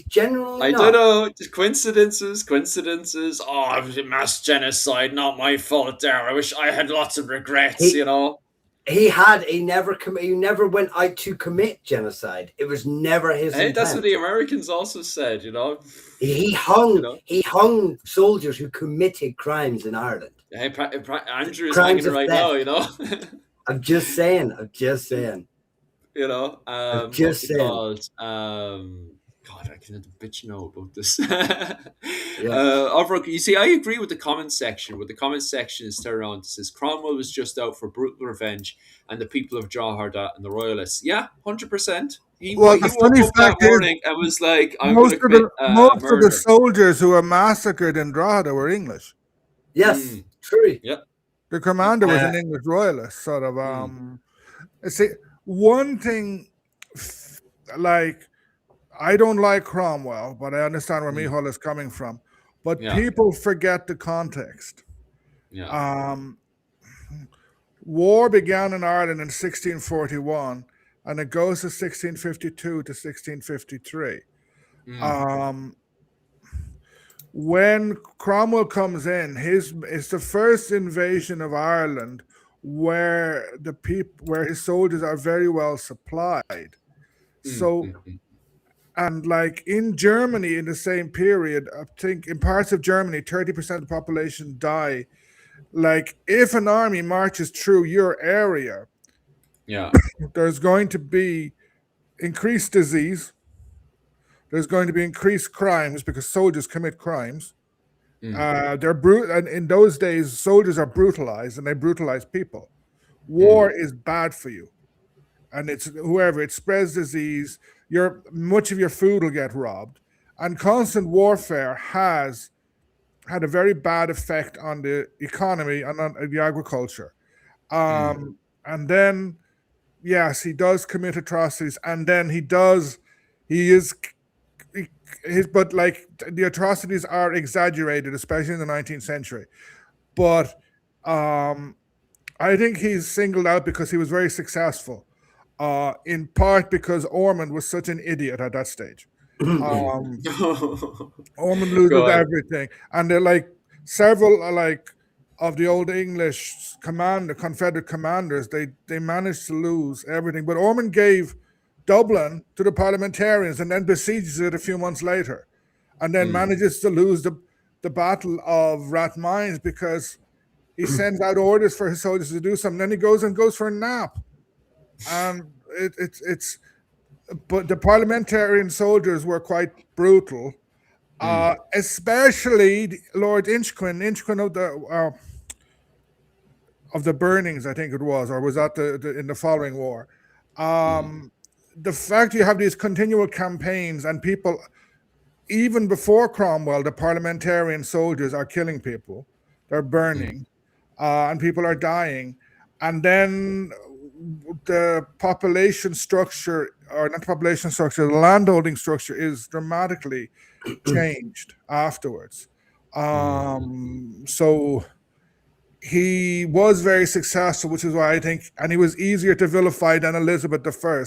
genuinely not. I don't know. Coincidences. Oh, it was a mass genocide. Not my fault there. I wish I had lots of regrets, He never went out to commit genocide. It was never his intent. That's what the Americans also said, He hung soldiers who committed crimes in Ireland. Hey, Andrew is hanging right now, I'm just saying. Just saying. God, I can't bitch know about this. You see, I agree with the comment section. What the comment section is turned around, it says Cromwell was just out for brutal revenge, and the people of Drogheda and the Royalists. Yeah, 100%. He woke up that morning and was like, "I'm going to commit most of the soldiers who were massacred in Drogheda were English. Yes, true. Yep. The commander was an English royalist, sort of. See, one thing, like, I don't like Cromwell, but I understand where Micheál is coming from. But people forget the context. Yeah. War began in Ireland in 1641, and it goes to 1652 to 1653. When Cromwell comes in, it's the first invasion of Ireland where his soldiers are very well supplied. So, and like in Germany in the same period, I think in parts of Germany, 30% of the population die. Like if an army marches through your area, there's going to be increased disease. There's going to be increased crimes because soldiers commit crimes. They're and in those days, soldiers are brutalized and they brutalize people. War is bad for you, and it spreads disease. Much of your food will get robbed, and constant warfare has had a very bad effect on the economy and on the agriculture. And then, yes, he does commit atrocities, and then but like the atrocities are exaggerated, especially in the 19th century. But I think he's singled out because he was very successful, in part because Ormond was such an idiot at that stage. Ormond loses everything, and they're like several of the old English Confederate commanders. They managed to lose everything, but Ormond gave Dublin to the parliamentarians and then besieges it a few months later, and then manages to lose the Battle of Rathmines because he sends out orders for his soldiers to do something. Then he goes for a nap, and it's but the parliamentarian soldiers were quite brutal, especially Lord Inchquin of the burnings, I think it was, or was that in the following war. The fact you have these continual campaigns and people, even before Cromwell, the parliamentarian soldiers are killing people, they're burning, and people are dying. And then the population structure, or not population structure, the landholding structure is dramatically changed afterwards. So he was very successful, which is why I think, and he was easier to vilify than Elizabeth I.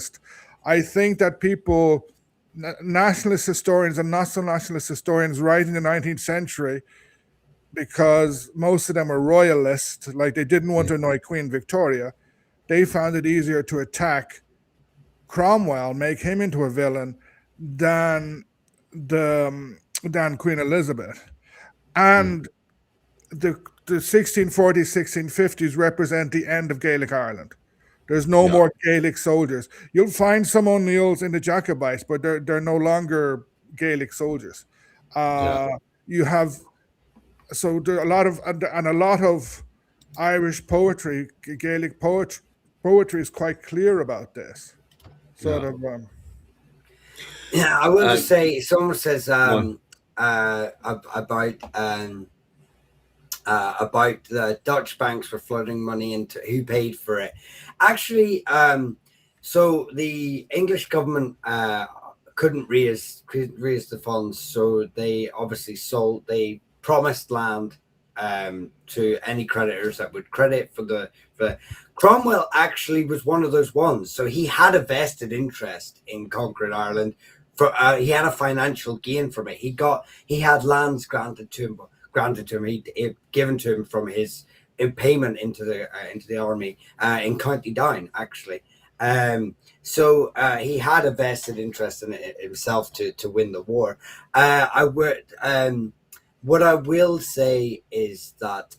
I think that people, nationalist historians and not so nationalist historians, writing in the 19th century, because most of them were royalists, like they didn't want to annoy Queen Victoria, they found it easier to attack Cromwell, make him into a villain, than than Queen Elizabeth. And the 1640s, 1650s represent the end of Gaelic Ireland. There's no more Gaelic soldiers. You'll find some O'Neills in the Jacobites, but they're no longer Gaelic soldiers. You have there are a lot of Irish poetry, Gaelic poetry is quite clear about this. Sort of. Yeah, I will just say, someone says about the Dutch banks for flooding money into who paid for it. Actually, so the English government couldn't raise the funds, so they obviously sold. They promised land to any creditors that would credit for the. Cromwell actually was one of those ones, so he had a vested interest in conquering Ireland. He had a financial gain from it. He had lands granted to him. He'd given to him from his payment into the army in County Down, actually. So he had a vested interest in it himself to win the war. What I will say is that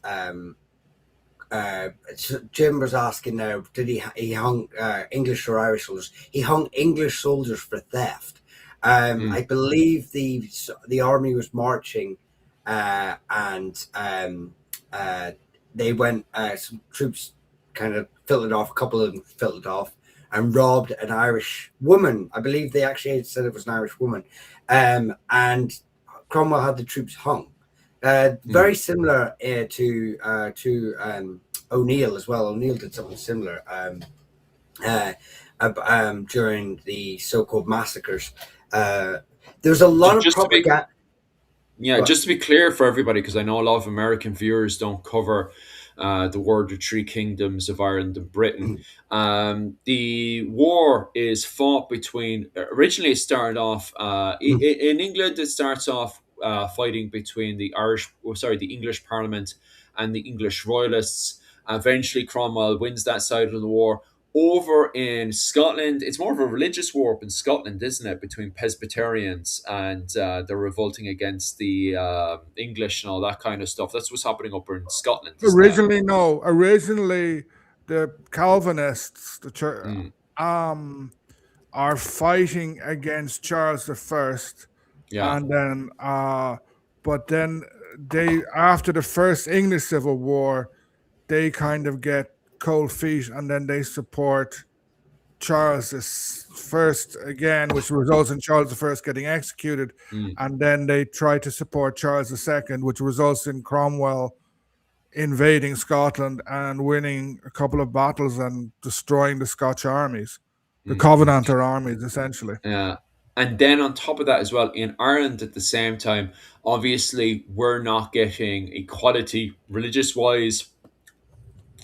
Jim was asking now, did he hung English or Irish soldiers? He hung English soldiers for theft. I believe the army was marching, and they went. Some troops kind of filtered off. A couple of them filtered off and robbed an Irish woman. I believe they actually said it was an Irish woman, and Cromwell had the troops hung. Very similar to O'Neill as well. O'Neill did something similar during the so-called massacres. There's a lot of propaganda. Just to be clear for everybody, because I know a lot of American viewers don't cover the War of the Three Kingdoms of Ireland and Britain. The war is fought between. Originally, it started off in England. It starts off fighting between the English Parliament and the English Royalists. Eventually, Cromwell wins that side of the war. Over in Scotland, it's more of a religious war up in Scotland, isn't it, between Presbyterians and they're revolting against the English and all that kind of stuff. That's what's happening up in Scotland. Originally, no. Originally, the Calvinists, the church, are fighting against Charles I. And then, but then after the first English Civil War, they kind of get cold feet, and then they support Charles I again, which results in Charles I getting executed, and then they try to support Charles II, which results in Cromwell invading Scotland and winning a couple of battles and destroying the Scotch armies, the Covenanter armies, essentially. Yeah. And then on top of that as well, in Ireland at the same time, obviously we're not getting equality religious-wise.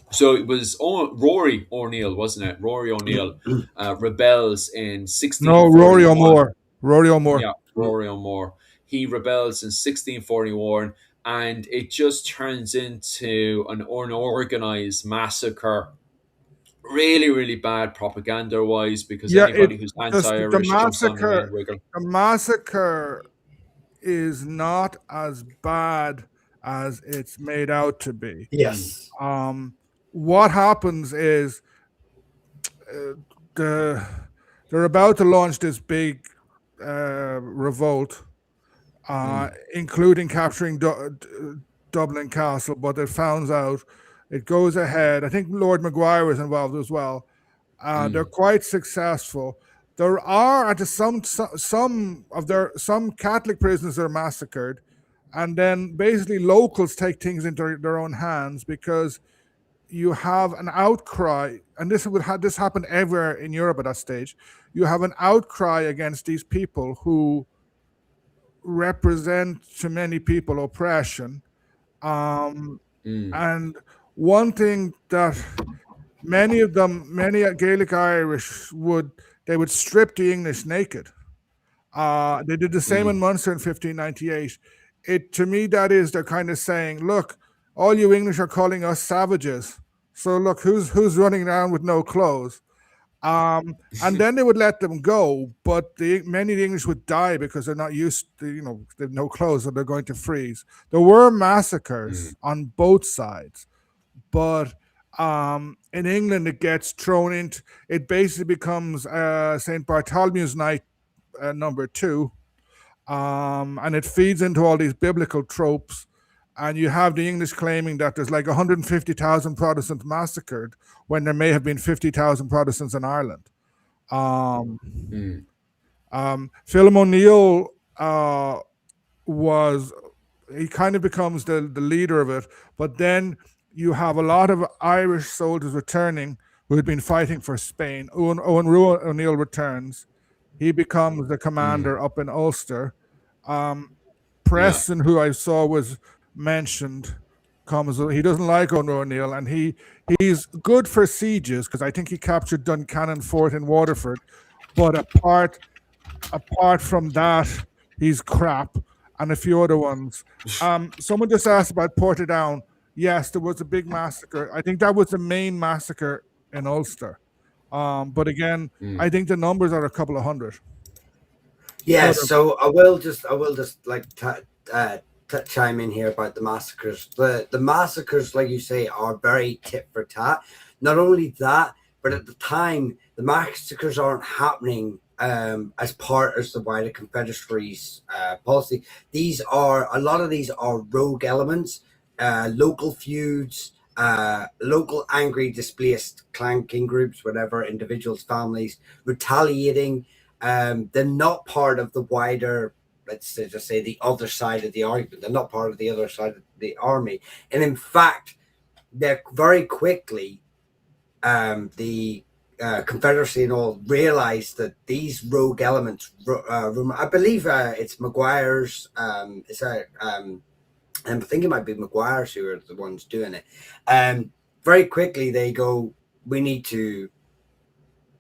So it was Rory O'Neill, wasn't it? Rory O'Neill rebels in 1641. No, Rory O'More. Rory O'More. Yeah, Rory O'More. He rebels in 1641, and it just turns into an unorganized massacre. Really, really bad propaganda-wise, because anybody who's anti-Irish jumps on the bandwagon. The massacre is not as bad as it's made out to be. Yes. What happens is they're about to launch this big revolt, including capturing Dublin Castle, but it found out it goes ahead. I think Lord Maguire was involved as well. They're quite successful. There are some Catholic prisoners are massacred, and then basically locals take things into their own hands because you have an outcry, and this happened everywhere in Europe at that stage. You have an outcry against these people who represent to many people oppression. Um, and one thing that many Gaelic Irish they would strip the English naked. They did the same in Munster in 1598. It to me that is they're kind of saying, look, all you English are calling us savages. So look, who's running around with no clothes? And then they would let them go, but many of the English would die because they're not used to, they have no clothes, so they're going to freeze. There were massacres on both sides, but in England it gets thrown into it. Basically becomes St. Bartholomew's Night number 2, and it feeds into all these biblical tropes. And you have the English claiming that there's like 150,000 Protestants massacred when there may have been 50,000 Protestants in Ireland. Phelim O'Neill he kind of becomes the leader of it, but then you have a lot of Irish soldiers returning who had been fighting for Spain. Owen O'Neill returns. He becomes the commander up in Ulster. Preston, who I saw was mentioned, comes. He doesn't like Owen O'Neill, and he's good for sieges because I think he captured Duncannon Fort in Waterford. But apart from that, he's crap, and a few other ones. Someone just asked about Portadown. Yes, there was a big massacre. I think that was the main massacre in Ulster. But again, I think the numbers are a couple of hundred. Yes, so I will just like chime in here about the massacres. The massacres, like you say, are very tit for tat. Not only that, but at the time, the massacres aren't happening as part of the wider Confederacy's policy. A lot of these are rogue elements, local feuds, local angry, displaced clanking groups, whatever, individuals, families, retaliating. They're not part of the wider, let's just say, the other side of the argument. They're not part of the other side of the army. And in fact, they're very quickly, the Confederacy and all realized that these rogue elements, I believe it's Maguire's, I think it might be Maguire's who are the ones doing it. Very quickly they go, we need to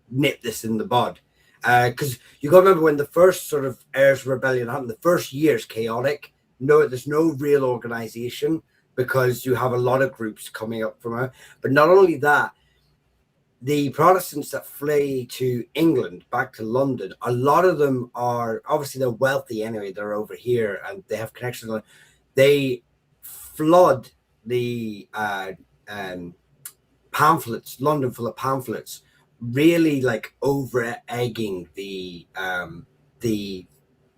nip this in the bud. Because you got to remember when the first sort of Ayers Rebellion happened, the first year is chaotic. No, there's no real organization because you have a lot of groups coming up from it. But not only that, the Protestants that flee to England, back to London, a lot of them are obviously they're wealthy anyway. They're over here and they have connections. They flood the pamphlets, London full of pamphlets, really like over egging the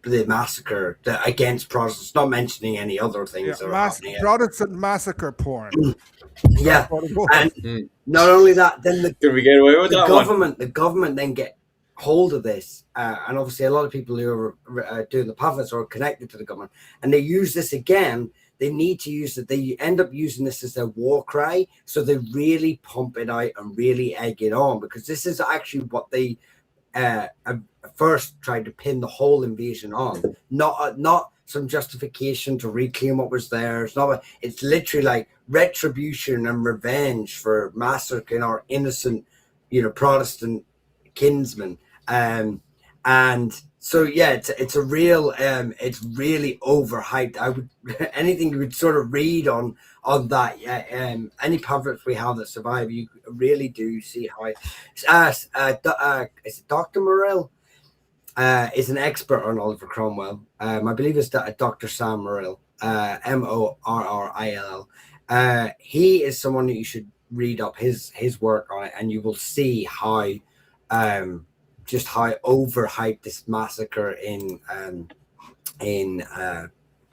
massacre against Protestants, not mentioning any other things. Protestant massacre porn. Yeah, and not only that, then can we get away with that government? The government then get hold of this, and obviously a lot of people who are doing the pamphlets are connected to the government, and they use this again. They need to use it. They end up using this as their war cry, so they really pump it out and really egg it on, because this is actually what they first tried to pin the whole invasion on. Not some justification to reclaim what was theirs. It's literally like retribution and revenge for massacring our innocent, Protestant kinsmen. And so yeah, it's a real it's really overhyped. I would anything you would sort of read on that. Any pamphlets we have that survive, you really do see how is it Dr. Morrill is an expert on Oliver Cromwell. I believe it's Dr. Sam Morrill, Morrill. He is someone that you should read up his work on it, and you will see how just how overhyped this massacre in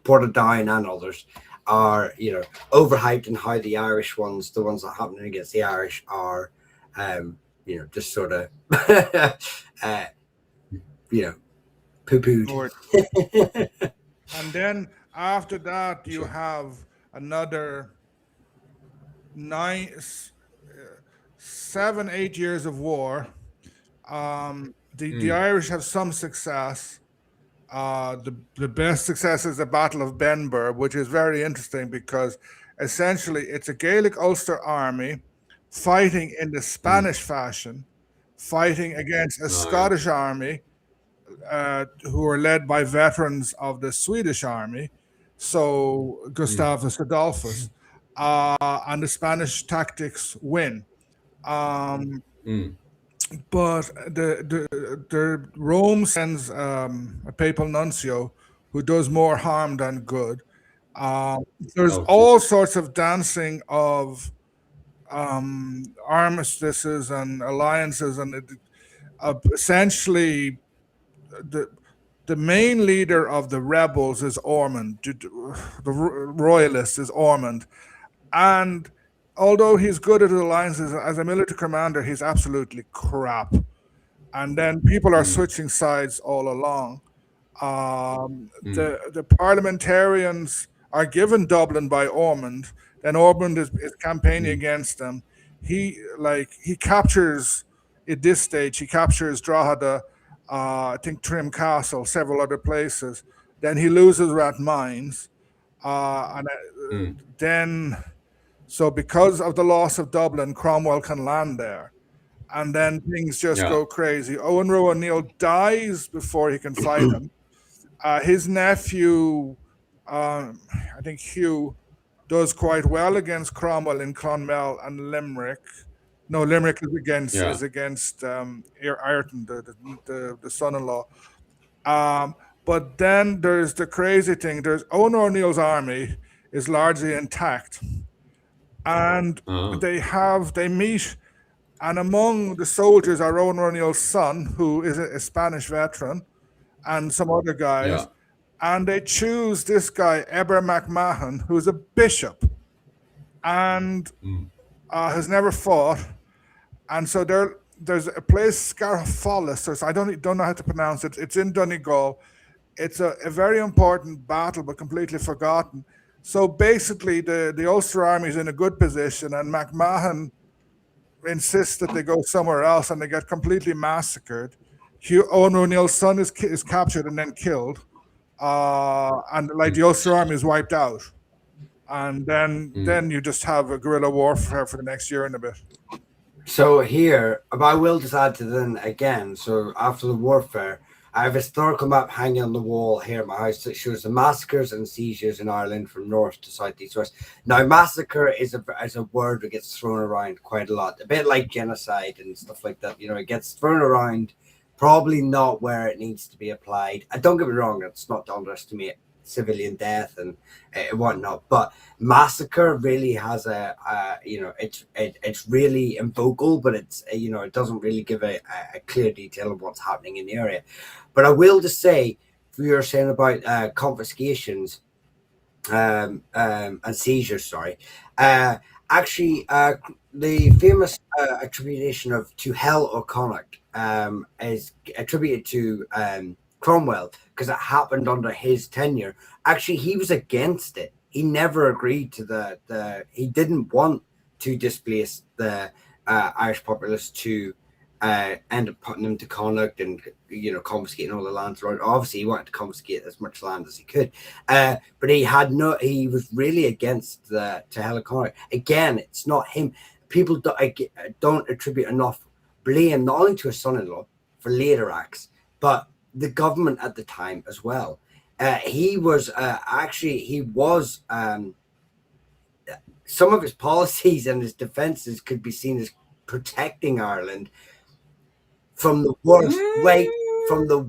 Portadown and others are, overhyped, and how the Irish ones, the ones that are happening against the Irish, are, just sort of, poo-pooed. And then after that, you have another 7, 8 years of war. The Irish have some success. The best success is the Battle of Benburb, which is very interesting because essentially it's a Gaelic Ulster army fighting in the Spanish fashion, fighting against a Scottish army who are led by veterans of the Swedish army, so Gustavus Adolphus, and the Spanish tactics win. But the Rome sends a papal nuncio who does more harm than good. There's all sorts of dancing of armistices and alliances, and essentially the main leader of the rebels is Ormond. The royalist is Ormond, and although he's good at alliances as a military commander, he's absolutely crap. And then people are switching sides all along. The parliamentarians are given Dublin by Ormond. Then Ormond is campaigning against them. He captures at this stage. He captures Drogheda, I think Trim Castle, several other places. Then he loses Rathmines, and then. So because of the loss of Dublin, Cromwell can land there. And then things just go crazy. Owen Roe O'Neill dies before he can fight him. His nephew, I think Hugh, does quite well against Cromwell in Clonmel and Limerick. No, Limerick is against Ayrton, the son-in-law. But then there's the crazy thing. There's Owen O'Neill's army is largely intact. And they meet, and among the soldiers are Owen O'Neill's son, who is a Spanish veteran, and some other guys. And they choose this guy, Eber MacMahon, who's a bishop and has never fought. And so there's a place, Scarfollis, I don't know how to pronounce it. It's in Donegal. It's a very important battle, but completely forgotten. So basically, the Ulster army is in a good position, and MacMahon insists that they go somewhere else, and they get completely massacred. Owen O'Neill's son is captured and then killed, and the Ulster army is wiped out. And then you just have a guerrilla warfare for the next year and a bit. So here, I will just add to then again. So after the warfare, I have a historical map hanging on the wall here at my house that shows the massacres and seizures in Ireland from north to south, east, west. Now, massacre is a word that gets thrown around quite a lot, a bit like genocide and stuff like that. It gets thrown around, probably not where it needs to be applied. And don't get me wrong, it's not to underestimate civilian death and whatnot, but massacre really has it's really vocal, but it's it doesn't really give a clear detail of what's happening in the area. But I will just say, we were saying about confiscations and seizures, actually the famous attribution to Hell O'Connick is attributed to Cromwell, because it happened under his tenure. Actually, he was against it. He never agreed to he didn't want to displace the Irish populace to end up putting them to Connacht and confiscating all the lands around. Obviously, he wanted to confiscate as much land as he could, but he was really against to Hell O'Connick. Again, it's not him. People don't attribute enough blame not only to his son-in-law for later acts, but the government at the time as well. He was some of his policies and his defenses could be seen as protecting Ireland from the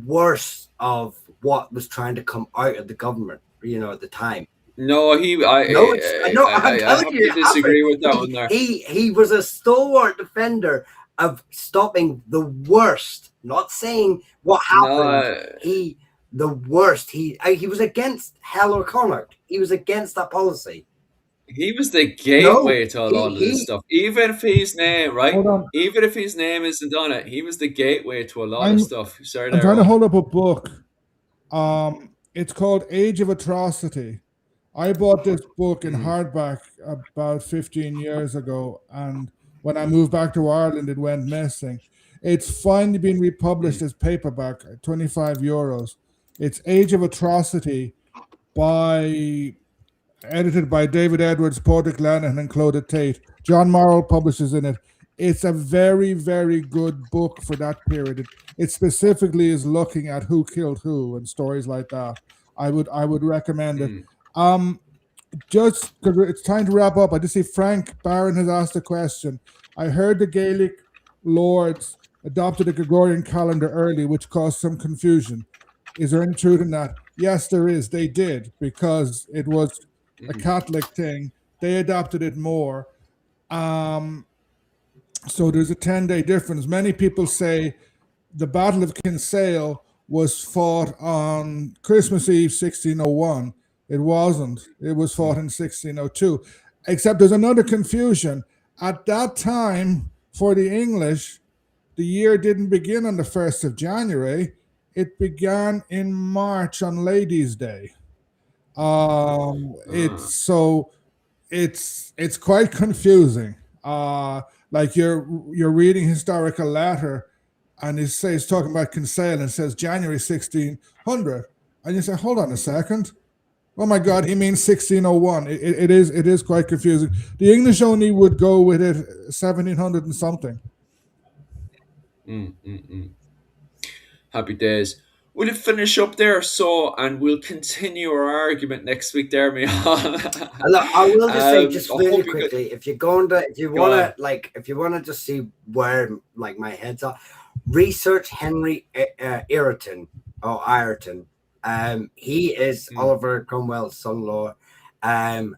worst of what was trying to come out of the government, at the time. No, I have to disagree with that one there. He was a stalwart defender of stopping the worst. Not saying what happened. The worst. He was against Hell or Connacht. He was against that policy. He was the gateway to a lot of this stuff. Even if his name, right? Hold on. Even if his name isn't on it, he was the gateway to a lot of stuff. Sorry, I'm trying to hold up a book. It's called Age of Atrocity. I bought this book in hardback about 15 years ago, and when I moved back to Ireland, it went missing. It's finally been republished as paperback, 25 euros. It's Age of Atrocity, edited by David Edwards, Padraig Lenihan, and Clodagh Tate. John Morrell publishes in it. It's a very, very good book for that period. It specifically is looking at who killed who and stories like that. I would recommend it. Just because it's time to wrap up, I just see Frank Barron has asked a question. I heard the Gaelic lords adopted a Gregorian calendar early, which caused some confusion. Is there any truth in that? Yes, there is. They did, because it was a Catholic thing. They adopted it more. So there's a 10-day difference. Many people say the Battle of Kinsale was fought on Christmas Eve, 1601. It wasn't. It was fought in 1602. Except there's another confusion. At that time, for the English, the year didn't begin on the 1st of January. It began in March on Ladies' Day. It's quite confusing. Like you're reading historical letter, and it says talking about Kinsale and says January 1600, and you say, hold on a second. Oh my God, he means 1601. It is quite confusing. The English only would go with it 1700 and something. Happy days. We'll finish up there, and we'll continue our argument next week there, Michal. I will just say just really quickly, if you want to just see where like my head's at, research Henry Ireton. He is Oliver Cromwell's son-in-law. And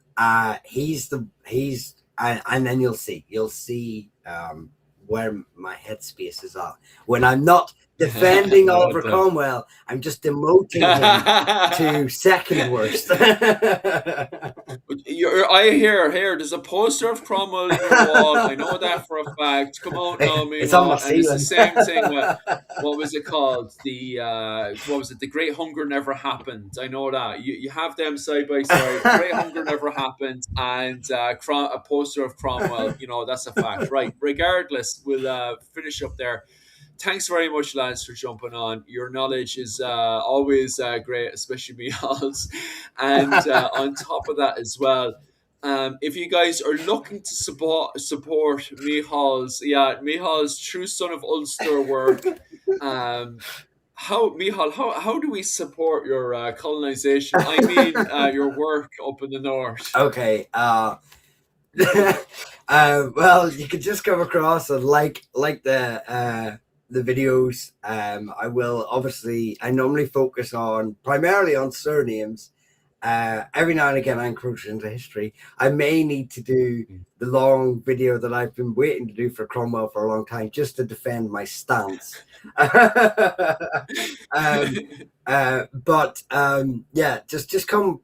then you'll see where my headspace is at when I'm not defending Oliver Cromwell. I'm just demoting him to second worst. I hear there's a poster of Cromwell in your wall. I know that for a fact. Come on, Naomi. It's on my ceiling. It's the same thing with, what was it called? The Great Hunger Never Happened. I know that. You have them side by side. Great Hunger Never Happened, and a poster of Cromwell. That's a fact. Right. Regardless, we'll finish up there. Thanks very much, lads, for jumping on. Your knowledge is always great, especially Michal's. And on top of that as well, if you guys are looking to support Michal's True Son of Ulster work, how do we support your colonization? I mean, your work up in the north. Okay. Well, you can just come across and like the videos. I normally focus primarily on surnames. Every now and again I encroach into history. I may need to do the long video that I've been waiting to do for Cromwell for a long time, just to defend my stance. Just come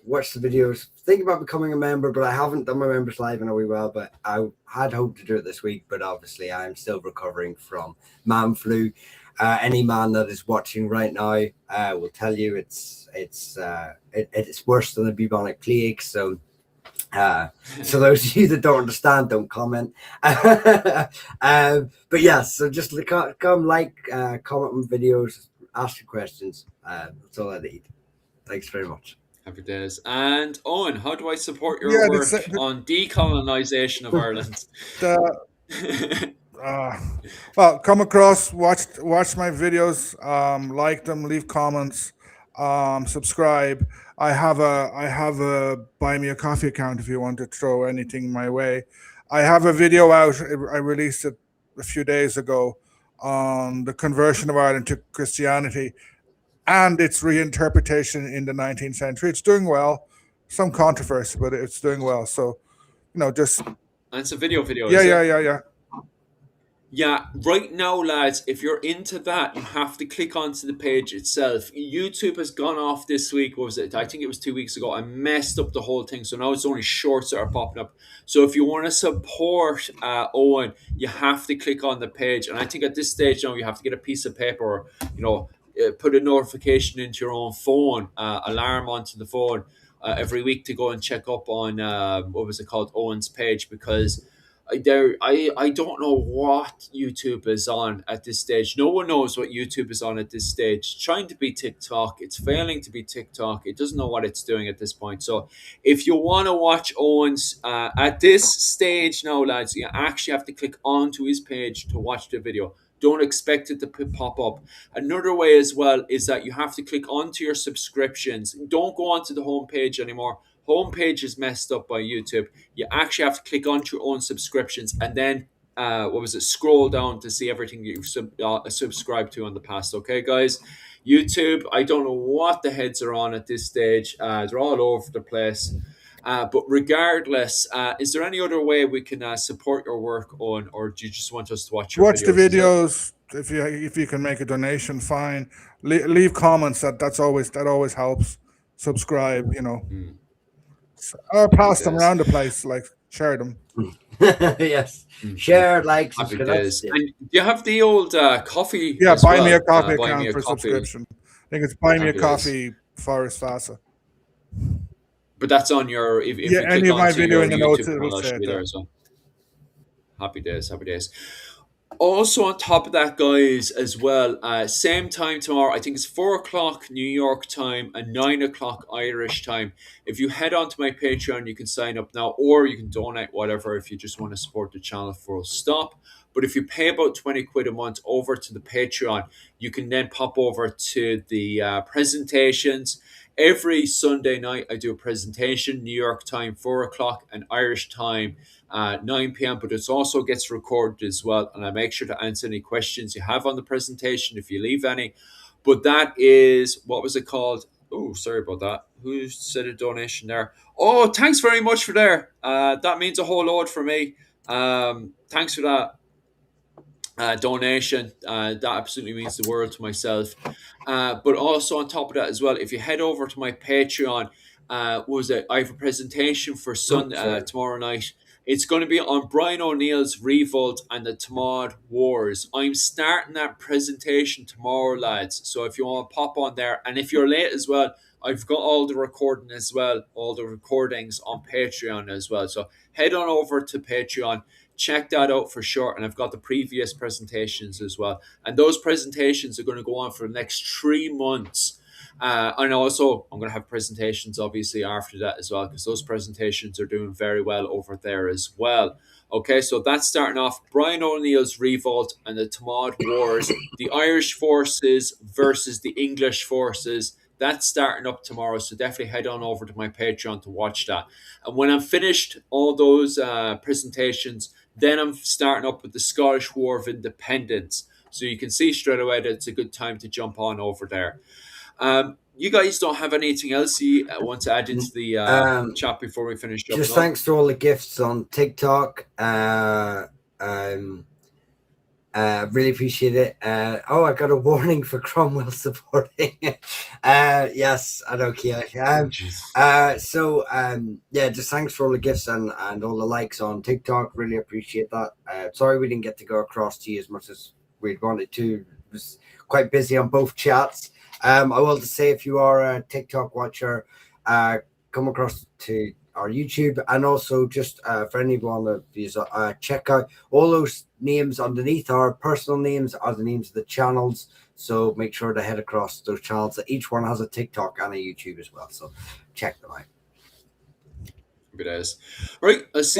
watch the videos. Think about becoming a member, but I haven't done my members live in a wee while, but I had hoped to do it this week, but obviously I'm still recovering from man flu. Any man that is watching right now will tell you it's worse than the bubonic plague. So those of you that don't understand, don't comment. But yeah, so just come comment on videos, ask your questions. That's all I need. Thanks very much. Happy days. And Owen, how do I support your work on decolonization of Ireland? Well, come across, watch my videos, like them, leave comments, subscribe. I have a buy me a coffee account if you want to throw anything my way. I have a video out. I released it a few days ago on the conversion of Ireland to Christianity and its reinterpretation in the 19th century. It's doing well. Some controversy, but it's doing well. So, just. And it's a video. Yeah. Yeah, right now, lads, if you're into that, you have to click onto the page itself. YouTube has gone off this week. What was it? I think it was 2 weeks ago. I messed up the whole thing. So now it's only shorts that are popping up. So if you want to support Owen, you have to click on the page. And I think at this stage now, you have to get a piece of paper or, put a notification into your own phone, alarm onto the phone every week to go and check up on, what was it called, Owen's page, because I don't know what YouTube is on at this stage. No one knows what YouTube is on at this stage. It's trying to be TikTok. It's failing to be TikTok. It doesn't know what it's doing at this point. So if you want to watch Owens at this stage now, lads, you actually have to click onto his page to watch the video. Don't expect it to pop up. Another way as well is that you have to click onto your subscriptions. Don't go onto the homepage anymore. Homepage is messed up by YouTube. You actually have to click onto your own subscriptions and then scroll down to see everything you've subscribed to in the past. Okay, guys, YouTube, I don't know what the heads are on at this stage. They're all over the place. But regardless, is there any other way we can support your work, on, or do you just want us to watch your Watch the videos? videos. If you can make a donation, fine. Leave comments. That always helps. Subscribe. Or pass them around the place. Like share them. Yes, share, like, Happy subscribe. days. And do you have the old coffee? Yeah, as buy well? me a coffee Buy account me a for coffee. subscription. I think it's buy me a Happy days. coffee Forest Fasa. But that's on your if you any click of my onto video your in the notes, YouTube it will channel, it say should it be there there. as well. Happy days, happy days. Also on top of that, guys, as well, same time tomorrow. I think it's 4 o'clock New York time and 9 o'clock Irish time. If you head onto my Patreon, you can sign up now, or you can donate whatever if you just want to support the channel full stop. But if you pay about 20 quid a month over to the Patreon, you can then pop over to the presentations. Every Sunday night, I do a presentation, New York time, 4 o'clock, and Irish time, 9 p.m. But it also gets recorded as well. And I make sure to answer any questions you have on the presentation if you leave any. But that is, what was it called? Oh, sorry about that. Who said a donation there? Oh, thanks very much for there. That means a whole load for me. Thanks for that. Donation. That absolutely means the world to myself. But also on top of that as well, if you head over to my Patreon, I have a presentation for tomorrow night. It's going to be on Brian O'Neill's Revolt and the Tamad Wars. I'm starting that presentation tomorrow, lads. So if you want to pop on there, and if you're late as well, I've got all the recording as well, all the recordings on Patreon as well. So head on over to Patreon. Check that out for sure. And I've got the previous presentations as well. And those presentations are going to go on for the next 3 months. And also, I'm going to have presentations obviously after that as well, because those presentations are doing very well over there as well. Okay, so that's starting off Brian O'Neill's Revolt and the Tamad Wars, the Irish forces versus the English forces. That's starting up tomorrow, so definitely head on over to my Patreon to watch that. And when I'm finished all those presentations, then I'm starting up with the Scottish War of Independence. So you can see straight away that it's a good time to jump on over there. You guys don't have anything else you want to add into the chat before we finish up? Just thanks for all the gifts on TikTok. Really appreciate it. I got a warning for Cromwell supporting. Yes, I don't care. Just thanks for all the gifts and all the likes on TikTok. Really appreciate that. Sorry we didn't get to go across to you as much as we'd wanted to. It was quite busy on both chats. I will just say, if you are a TikTok watcher, come across to our YouTube, and also just for anyone of you, check out all those names underneath. Our personal names are the names of the channels, so make sure to head across those channels. Each one has a TikTok and a YouTube as well, so check them out. It is. Right, I'll see you.